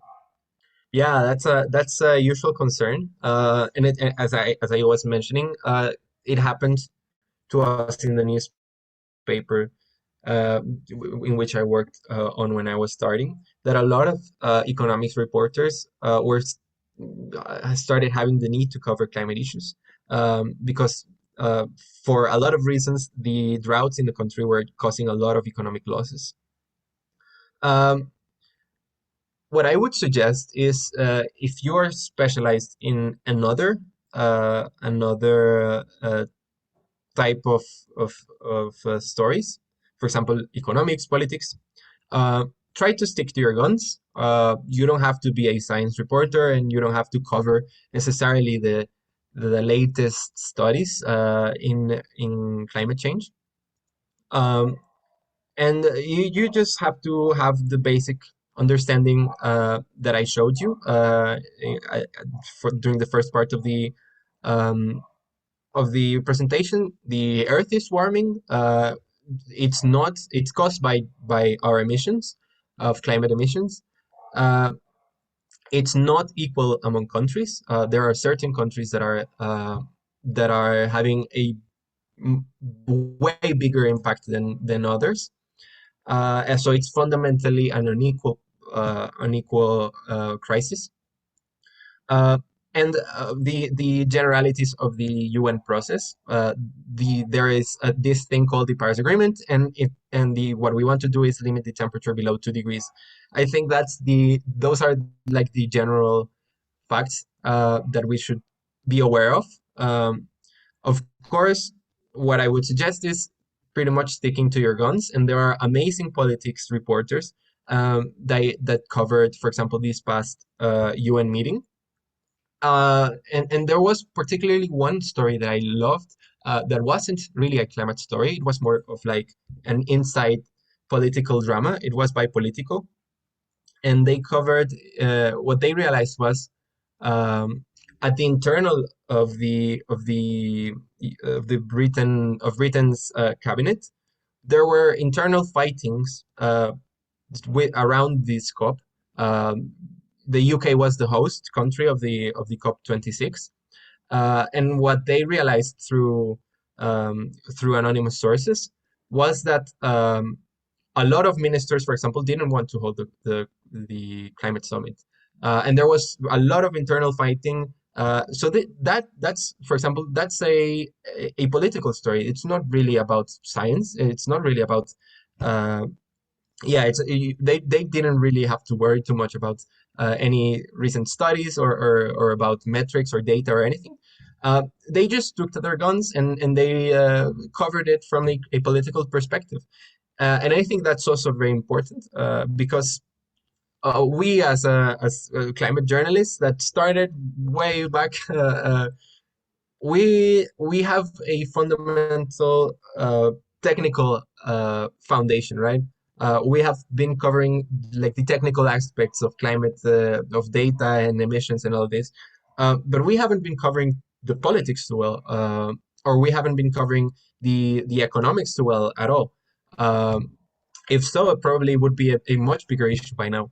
Yeah, that's a usual concern. And as I was mentioning, it happened to us in the newspaper in which I worked on when I was starting, that a lot of economics reporters were started having the need to cover climate issues because for a lot of reasons, the droughts in the country were causing a lot of economic losses. What I would suggest is if you're specialized in another type of stories, for example, economics, politics, try to stick to your guns. You don't have to be a science reporter, and you don't have to cover necessarily the latest studies in climate change. And you just have to have the basic understanding that I showed you during the first part of the presentation. The Earth is warming. It's caused by our emissions of climate emissions. It's not equal among countries. There are certain countries that are having a way bigger impact than others. And so it's fundamentally an unequal crisis. And the generalities of the UN process. There is this thing called the Paris Agreement, and what we want to do is limit the temperature below 2 degrees. I think those are like the general facts that we should be aware of. Of course, what I would suggest is pretty much sticking to your guns, and there are amazing politics reporters that covered, for example, this past UN meeting. And there was particularly one story that I loved that wasn't really a climate story. It was more of like an inside political drama. It was by Politico, and they covered what they realized was at the internal of Britain's cabinet, there were internal fightings around this COP. The UK was the host country of the COP26, and what they realized through anonymous sources was that a lot of ministers, for example, didn't want to hold the climate summit, and there was a lot of internal fighting. So that's, for example, that's a political story. It's not really about science. It's not really about they didn't really have to worry too much about any recent studies or about metrics or data or anything. They just stuck to their guns and they covered it from a political perspective. And I think that's also very important because we as climate journalists that started way back, we have a fundamental technical foundation, right? We have been covering like the technical aspects of climate, of data and emissions and all this, but we haven't been covering the politics too well, or we haven't been covering the economics too well at all. If so, it probably would be a much bigger issue by now.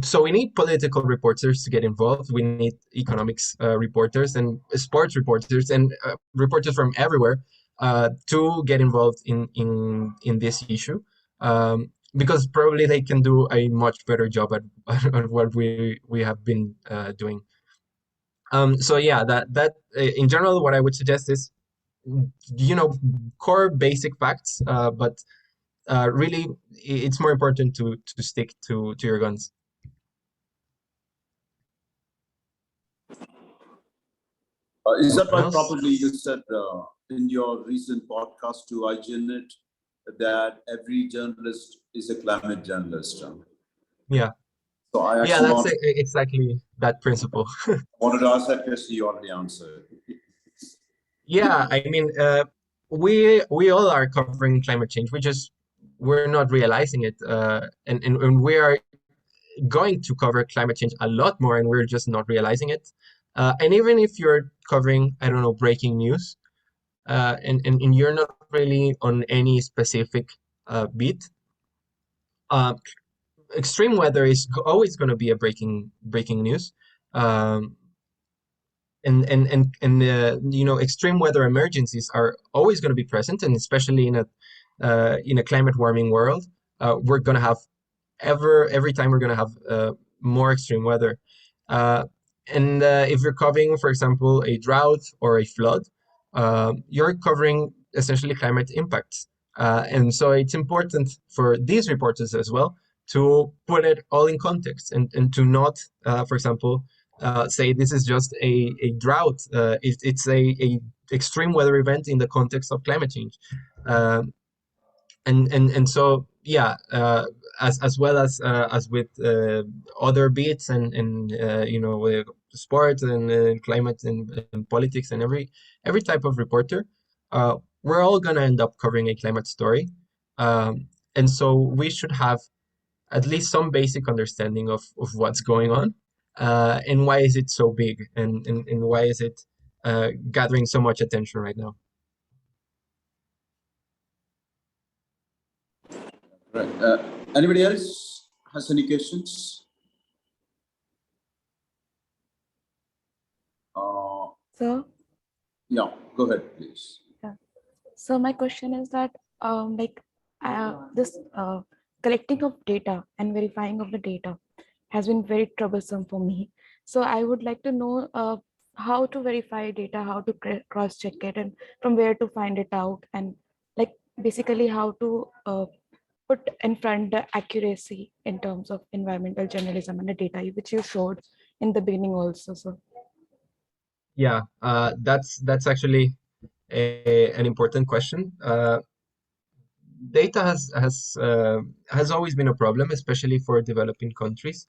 So we need political reporters to get involved. We need economics reporters and sports reporters and reporters from everywhere to get involved in this issue, because probably they can do a much better job at what we have been doing. So yeah, that in general, what I would suggest is, core basic facts, but really it's more important to stick to your guns. Is that why probably you said in your recent podcast to IGNet that every journalist is a climate journalist? Yeah. So that's exactly that principle. I wanted to ask that question, you already answered. Yeah, I mean, we all are covering climate change. We're not realizing it, and we are going to cover climate change a lot more, and we're just not realizing it. And even if you're covering, I don't know, breaking news, and you're not really on any specific beat, extreme weather is always going to be a breaking news. Extreme weather emergencies are always going to be present, and especially in a climate warming world, we're going to have every time we're going to have more extreme weather. And if you're covering, for example, a drought or a flood, you're covering essentially climate impacts. And so it's important for these reporters as well to put it all in context and to not, for example, say this is just a drought. It's a extreme weather event in the context of climate change. And so yeah, as well as with other beats and with sports and climate and politics and every type of reporter, we're all gonna end up covering a climate story, and so we should have at least some basic understanding of what's going on, and why is it so big, and why is it gathering so much attention right now. Right. Anybody else has any questions? So, Yeah, go ahead, please. yeah. So my question is that this collecting of data and verifying of the data has been very troublesome for me. So I would like to know how to verify data, how to cross check it, and from where to find it out, and like basically how to put in front the accuracy in terms of environmental journalism and the data which you showed in the beginning also. So Yeah, that's actually an important question. Data has always been a problem, especially for developing countries.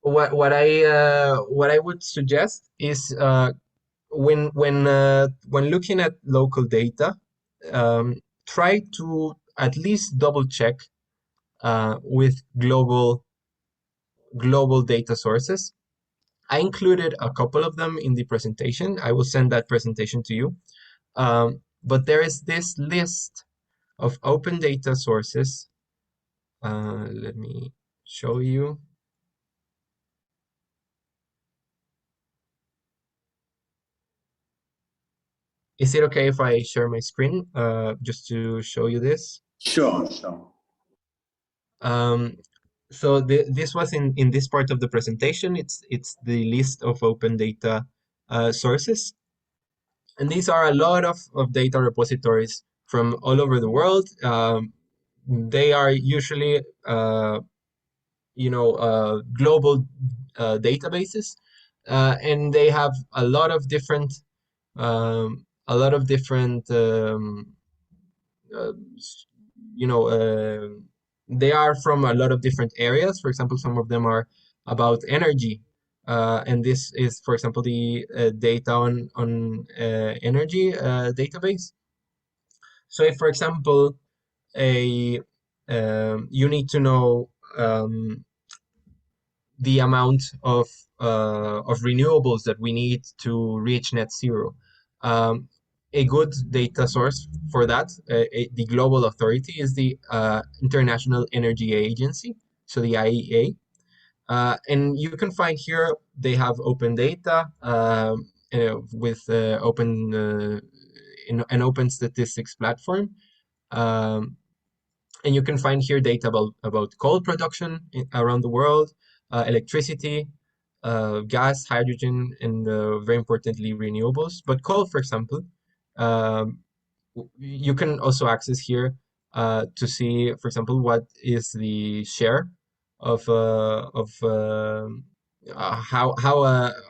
What I would suggest is when looking at local data, try to at least double check with global data sources. I included a couple of them in the presentation. I will send that presentation to you. But there is this list of open data sources. Let me show you. Is it okay if I share my screen just to show you this? Sure, sure. So this was in this part of the presentation. It's the list of open data sources. And these are a lot of data repositories from all over the world. They are usually global databases, and they have a lot of different um, a lot of different uh, s- you know they are from a lot of different areas. For example, some of them are about energy, and this is, for example, the data on energy database. So if, for example, a you need to know the amount of renewables that we need to reach net zero. A good data source for that, the global authority, is the International Energy Agency, so the IEA. And you can find here they have open data with an open statistics platform. Um, and you can find here data about coal production around the world, electricity, gas, hydrogen, and very importantly, renewables. But coal, for example, um, you can also access here to see, for example, what is the share of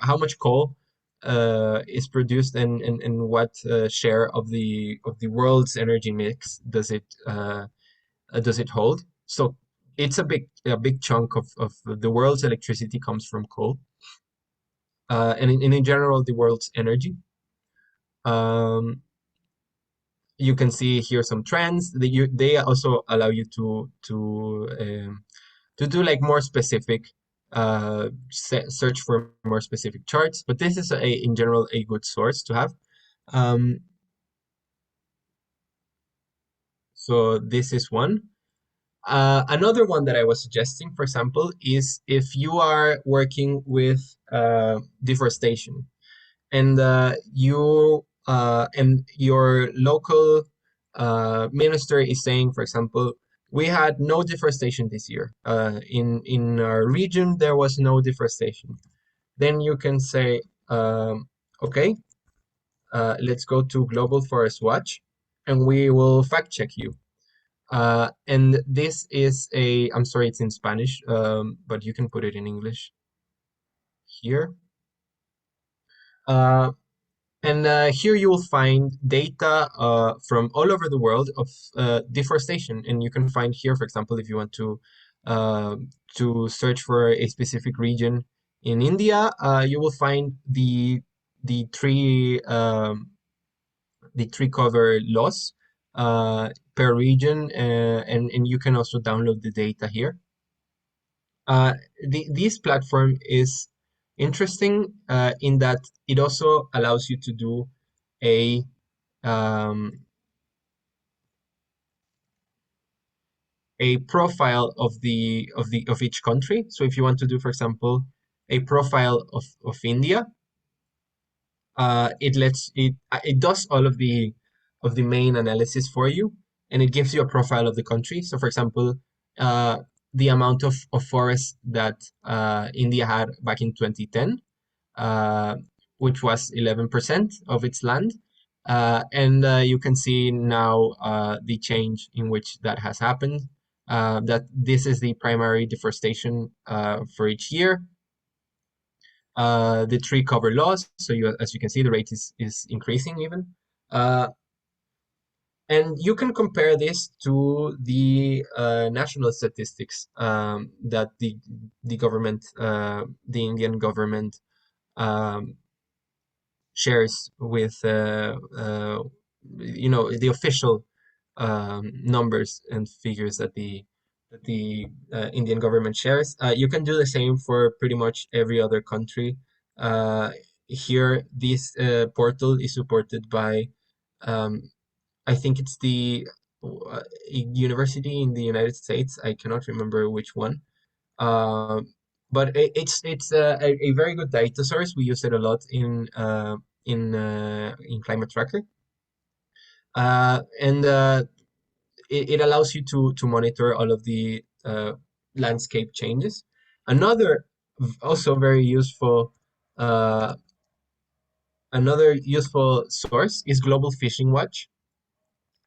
how much coal is produced, and what share of the world's energy mix does it hold? So it's a big chunk of the world's electricity comes from coal, and in general the world's energy. Um, you can see here some trends. They also allow you to do like more specific search for more specific charts. But this is in general a good source to have. Um, so this is one. Another one that I was suggesting, for example, is if you are working with deforestation, and and your local minister is saying, for example, we had no deforestation this year. In our region, there was no deforestation. Then you can say, okay, let's go to Global Forest Watch, and we will fact check you. And this is I'm sorry, it's in Spanish, but you can put it in English here. And here you will find data from all over the world of deforestation. And you can find here, for example, if you want to search for a specific region in India, you will find the tree cover loss per region, and you can also download the data here. This platform is interesting in that it also allows you to do a profile of each country. So if you want to do, for example, a profile of India, it does all of the main analysis for you, and it gives you a profile of the country. So for example, the amount of forest that India had back in 2010, which was 11% of its land. And you can see now the change in which that has happened, that this is the primary deforestation for each year. The tree cover loss, so as you can see, the rate is increasing even. And you can compare this to the national statistics that the government, the Indian government, shares with the official numbers and figures that the Indian government shares. You can do the same for pretty much every other country. Here, this portal is supported by, I think it's the university in the United States. I cannot remember which one. But it's a very good data source. We use it a lot in Climate Tracker, and it allows you to monitor all of the landscape changes. Another also very useful source is Global Fishing Watch,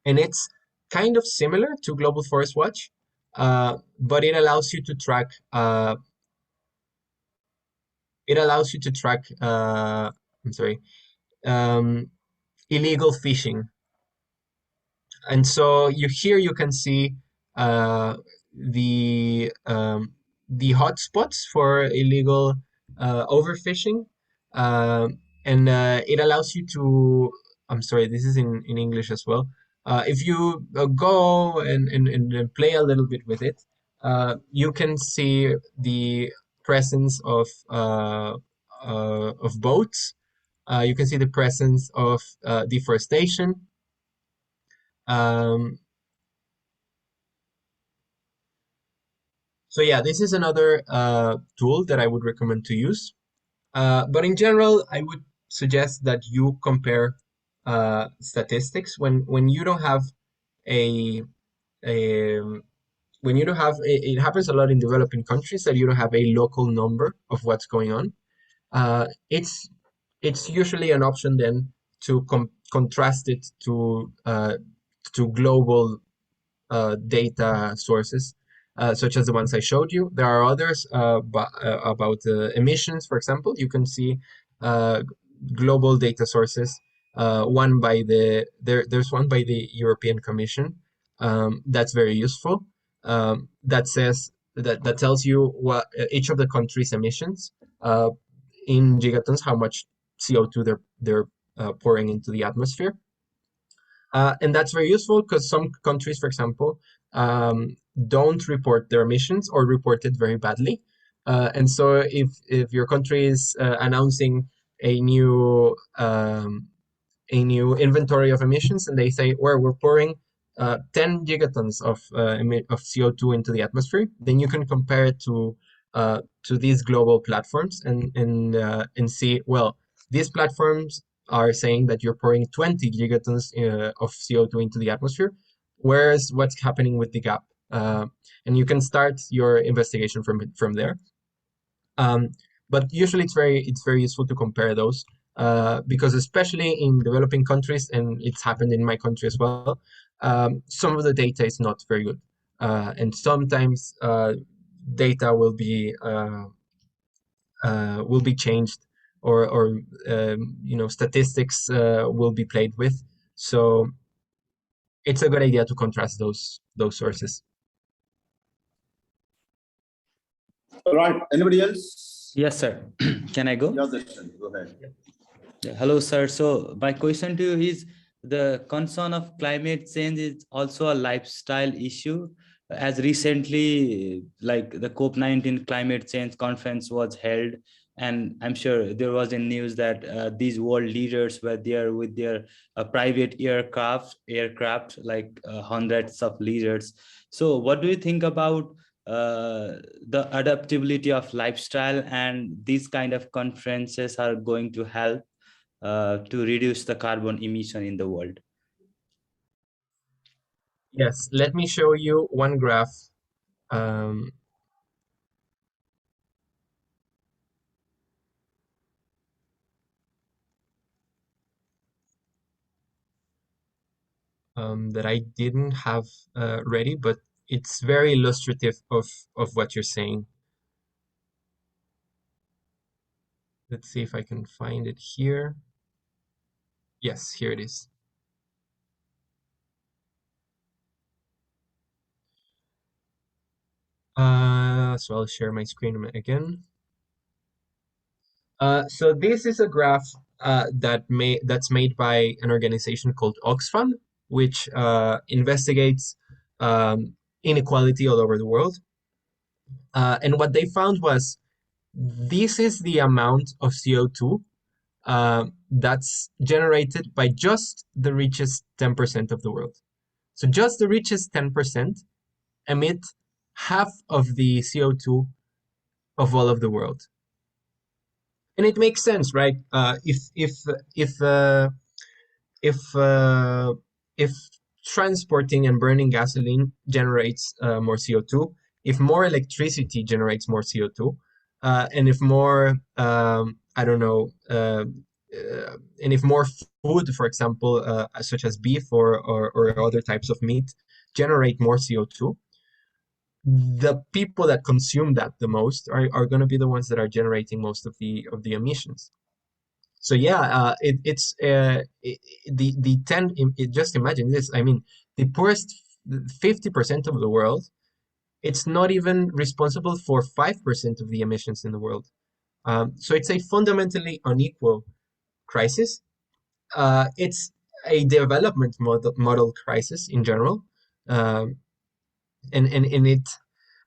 and it's kind of similar to Global Forest Watch, but it allows you to track. I'm sorry, illegal fishing. And so you can see the hotspots for illegal overfishing, and it allows you to. I'm sorry, this is in English as well. If you go and play a little bit with it, you can see the presence of boats. You can see the presence of deforestation. So yeah, this is another tool that I would recommend to use. But in general, I would suggest that you compare statistics when you don't have a when you don't have it happens a lot in developing countries that you don't have a local number of what's going on. It's usually an option then to contrast it to global data sources, such as the ones I showed you. There are others about emissions, for example. You can see global data sources. One by there's one by the European Commission that's very useful. That tells you what each of the countries' emissions in gigatons, how much CO2 they're pouring into the atmosphere. And that's very useful because some countries, for example, don't report their emissions or report it very badly. And so if your country is announcing a new inventory of emissions, and they say, well, we're pouring 10 gigatons of CO2 into the atmosphere, then you can compare it to these global platforms and see, well, these platforms are saying that you're pouring 20 gigatons of CO2 into the atmosphere, whereas what's happening with the gap? And you can start your investigation from there. But usually it's very useful to compare those because especially in developing countries, and it's happened in my country as well, some of the data is not very good. And sometimes data will be changed, or statistics will be played with. So it's a good idea to contrast those sources. All right. Anybody else? Yes, sir. Can I go? Yeah, go ahead. Yeah, hello, sir. So my question to you is, the concern of climate change is also a lifestyle issue. As recently, like the COP19 climate change conference was held, and I'm sure there was in news that these world leaders were there with their private aircraft, like hundreds of leaders. So what do you think about the adaptability of lifestyle, and these kind of conferences are going to help to reduce the carbon emission in the world? Yes, let me show you one graph. Um, that I didn't have ready, but it's very illustrative of what you're saying. Let's see if I can find it here. Yes, here it is. So I'll share my screen again. So this is a graph that's made by an organization called Oxfam, which investigates inequality all over the world. And what they found was this is the amount of CO2 that's generated by just the richest 10% of the world. So just the richest 10% emit half of the CO2 of all of the world. And it makes sense, right? If transporting and burning gasoline generates more CO2, if more electricity generates more CO2, and if more I don't know, and if more food, for example, such as beef or other types of meat, generate more CO2, the people that consume that the most are going to be the ones that are generating most of the emissions. So yeah, the 10. Just imagine this. I mean, the poorest 50% of the world, it's not even responsible for 5% of the emissions in the world. So it's a fundamentally unequal crisis. It's a development model crisis in general, um, and it.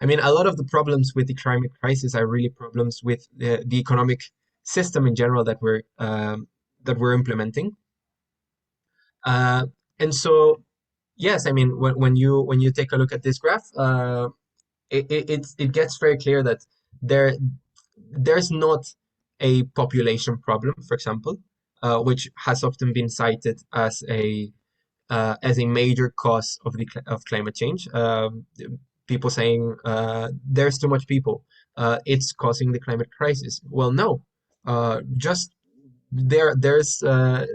I mean, a lot of the problems with the climate crisis are really problems with the economic system in general that we're implementing. Uh, and so, yes, I mean, when you take a look at this graph, it gets very clear that there there's not a population problem, for example, which has often been cited as a major cause of climate change. People saying there's too much people, it's causing the climate crisis. Well, no, just a,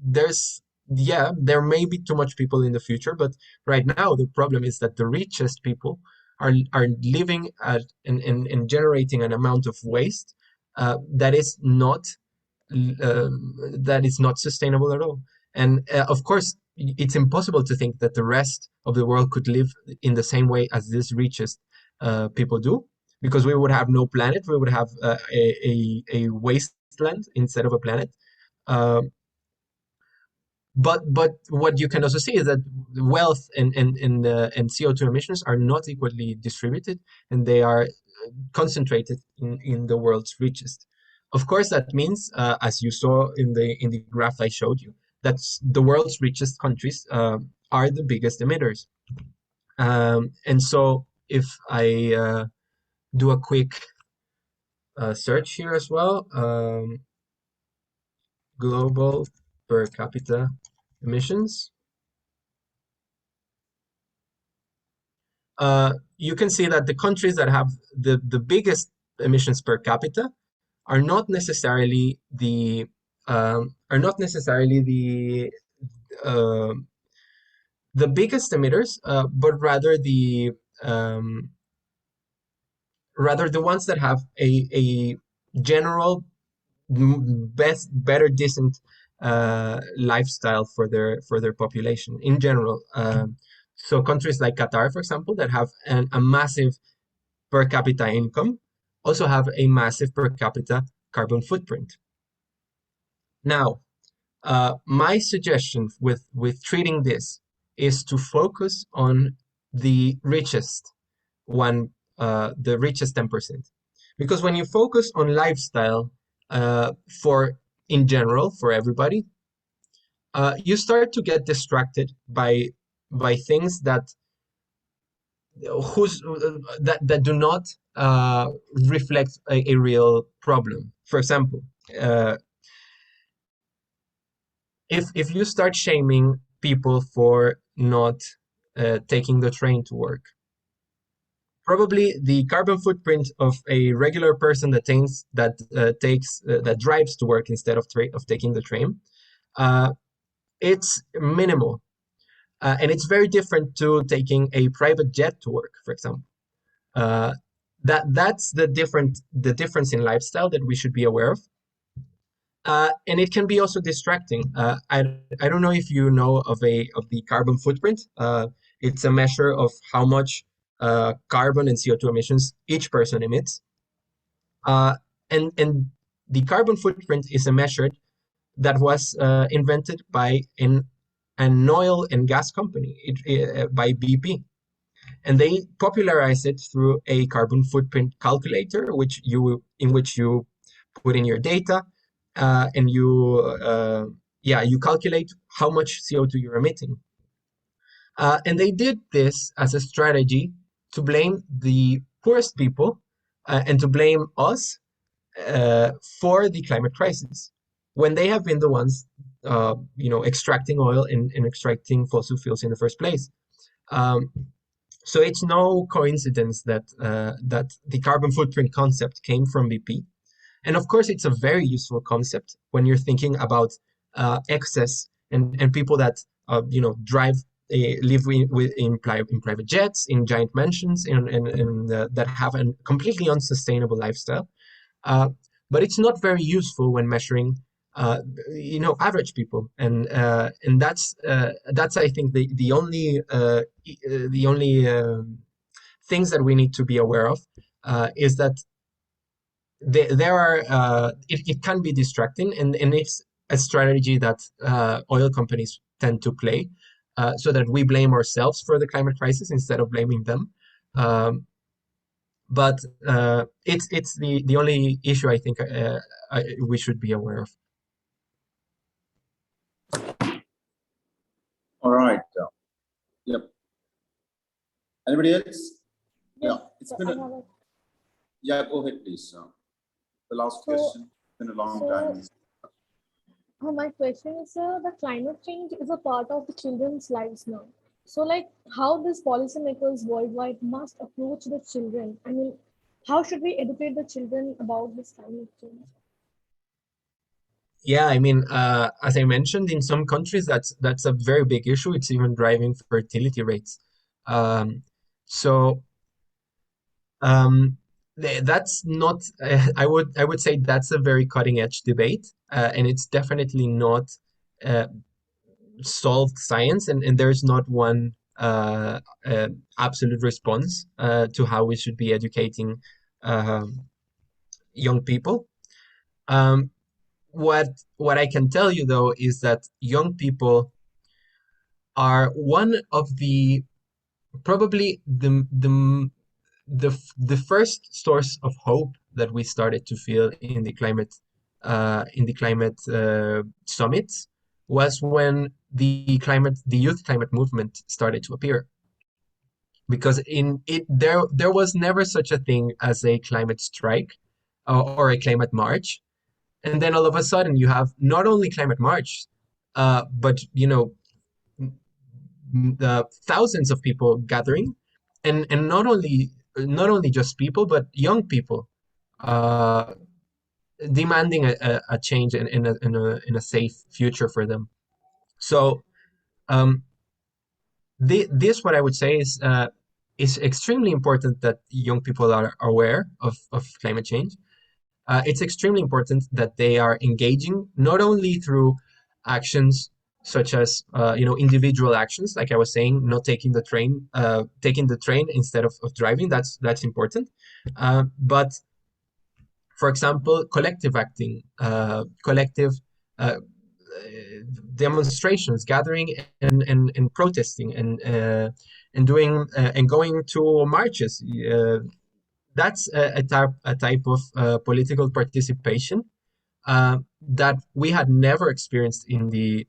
there's yeah, there may be too much people in the future, but right now the problem is that the richest people are living at and generating an amount of waste that is not sustainable at all. And of course, it's impossible to think that the rest of the world could live in the same way as these richest people do, because we would have no planet. We would have a wasteland instead of a planet. Um, but what you can also see is that wealth and CO2 emissions are not equally distributed, and they are concentrated in the world's richest. Of course, that means, as you saw in the graph I showed you, that the world's richest countries are the biggest emitters. And so, if I do a quick search here as well, global per capita emissions. you can see that the countries that have the biggest emissions per capita are not necessarily the are not necessarily uh, the biggest emitters, but um, rather the ones that have a general better, decent lifestyle for their population in general. So countries like Qatar, for example, that have a massive per capita income, also have a massive per capita carbon footprint. Now, my suggestion with treating this is to focus on the richest one, the richest 10%. Because when you focus on lifestyle for in general for everybody, you start to get distracted by things that do not reflect a real problem. For example, uh, if you start shaming people for not taking the train to work, probably the carbon footprint of a regular person that drives to work instead of taking the train, it's minimal, and it's very different to taking a private jet to work, for example. That's the difference in lifestyle that we should be aware of. And it can be also distracting. I don't know if you know of the carbon footprint. It's a measure of how much carbon and CO2 emissions each person emits. And the carbon footprint is a measure that was invented by an oil and gas company, by BP. And they popularized it through a carbon footprint calculator, in which you put in your data, and you calculate how much CO2 you're emitting. And they did this as a strategy to blame the poorest people and to blame us for the climate crisis, when they have been the ones, extracting oil and extracting fossil fuels in the first place. So it's no coincidence that the carbon footprint concept came from BP. And of course, it's a very useful concept when you're thinking about excess and people that live in private jets, in giant mansions, that have a completely unsustainable lifestyle. But it's not very useful when measuring, average people, and that's I think the only things that we need to be aware of, is that there are it can be distracting, and it's a strategy that oil companies tend to play, so that we blame ourselves for the climate crisis instead of blaming them. But it's the only issue I think we should be aware of. All right. Yep. Anybody else? Yeah. It's been yeah, go ahead, please. The last question. It's been a long time. My question is, the climate change is a part of the children's lives now. So, how these policymakers worldwide must approach the children? I mean, how should we educate the children about this climate change? Yeah, I mean, as I mentioned, in some countries that's a very big issue. It's even driving fertility rates. So that's not. I would say that's a very cutting edge debate, and it's definitely not solved science, and there's not one absolute response to how we should be educating young people. What I can tell you though is that young people are one of probably the first source of hope that we started to feel in the climate summits, was when the youth climate movement started to appear. Because there was never such a thing as a climate strike or a climate march. And then all of a sudden you have not only climate march, but thousands of people gathering and not only just people, but young people demanding a change in a safe future for them. So this, what I would say is extremely important that young people are aware of climate change. It's extremely important that they are engaging not only through actions such as individual actions, like I was saying, not taking the train instead of driving. That's important, but for example, collective acting, collective demonstrations, gathering and protesting and doing and going to marches. That's a type of political participation that we had never experienced in the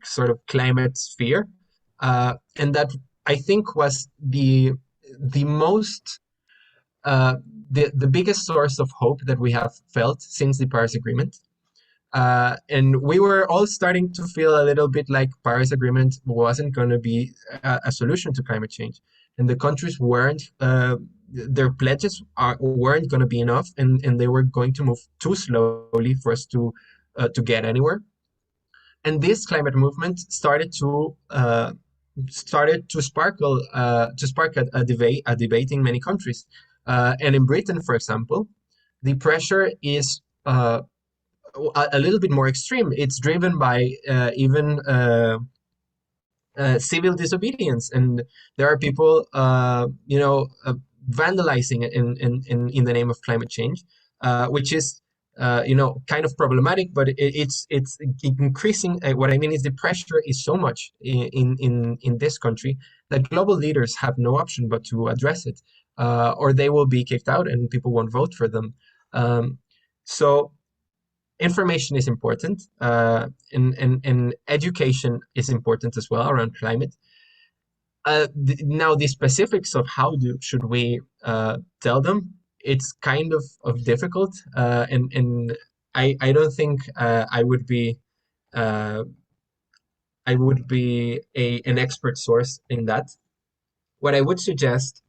sort of climate sphere, and that I think was the most the biggest source of hope that we have felt since the Paris Agreement. And we were all starting to feel a little bit like Paris Agreement wasn't going to be a solution to climate change, and the countries weren't their pledges weren't going to be enough, and they were going to move too slowly for us to get anywhere. And this climate movement started to spark a debate in many countries, and in Britain, for example, the pressure is a little bit more extreme. It's driven by even civil disobedience, and there are people, vandalizing in the name of climate change, which is, kind of problematic. But it's increasing. What I mean is the pressure is so much in this country that global leaders have no option but to address it, or they will be kicked out and people won't vote for them. So information is important, and education is important as well around climate. Now, the specifics of should we tell them, it's kind of difficult, and I don't think I would be an expert source in that. What I would suggest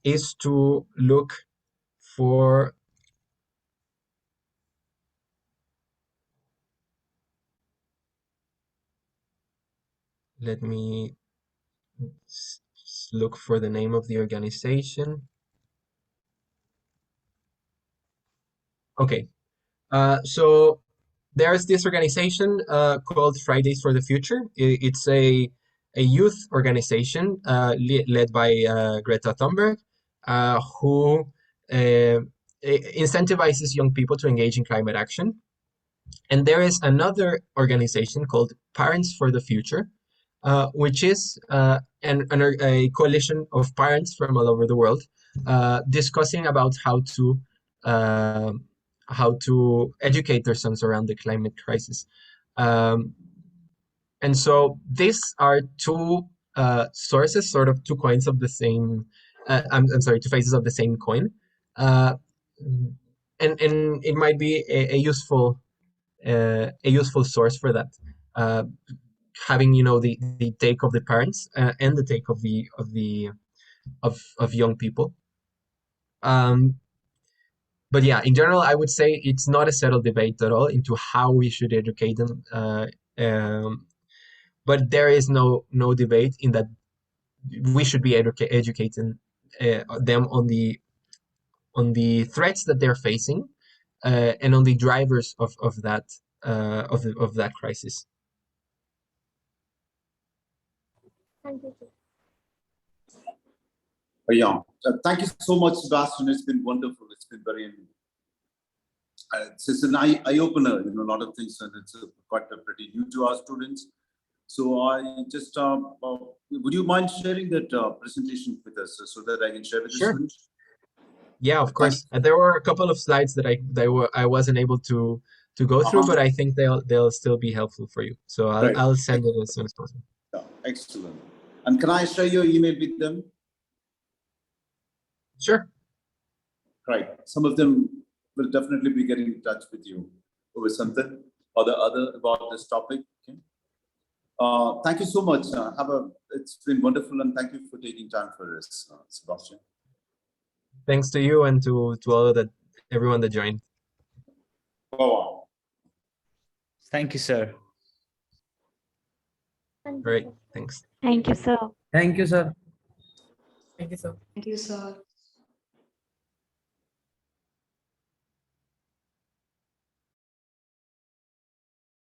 is to look for let me look for the name of the organization. Okay, so there's this organization called Fridays for the Future. It's a youth organization led by Greta Thunberg, who incentivizes young people to engage in climate action. And there is another organization called Parents for the Future, which is a coalition of parents from all over the world discussing about how to educate their sons around the climate crisis. And so these are two sources, sort of two coins of the same. I'm sorry, two faces of the same coin, and it might be a useful source for that. Having the take of the parents and the take of young people. But yeah, in general, I would say it's not a settled debate at all into how we should educate them. But there is no debate in that we should be educating them on the threats that they're facing, and on the drivers of that crisis. Thank you. Yeah, thank you so much, Sebastian. It's been wonderful. It's been very, it's an eye-opener, a lot of things, and it's quite pretty new to our students. So I just, would you mind sharing that presentation with us so that I can share with the students? Yeah, of course. There were a couple of slides that I wasn't able to go through, but I think they'll still be helpful for you. So I'll send it as soon as possible. Yeah, excellent. And can I share your email with them? Sure. Right. Some of them will definitely be getting in touch with you over something or the other about this topic. Okay. Thank you so much. It's been wonderful, and thank you for taking time for us, Sebastian. Thanks to you and to everyone that joined. Wow. Thank you, sir. Great. Thanks. Thank you, sir. Thank you, sir. Thank you, sir.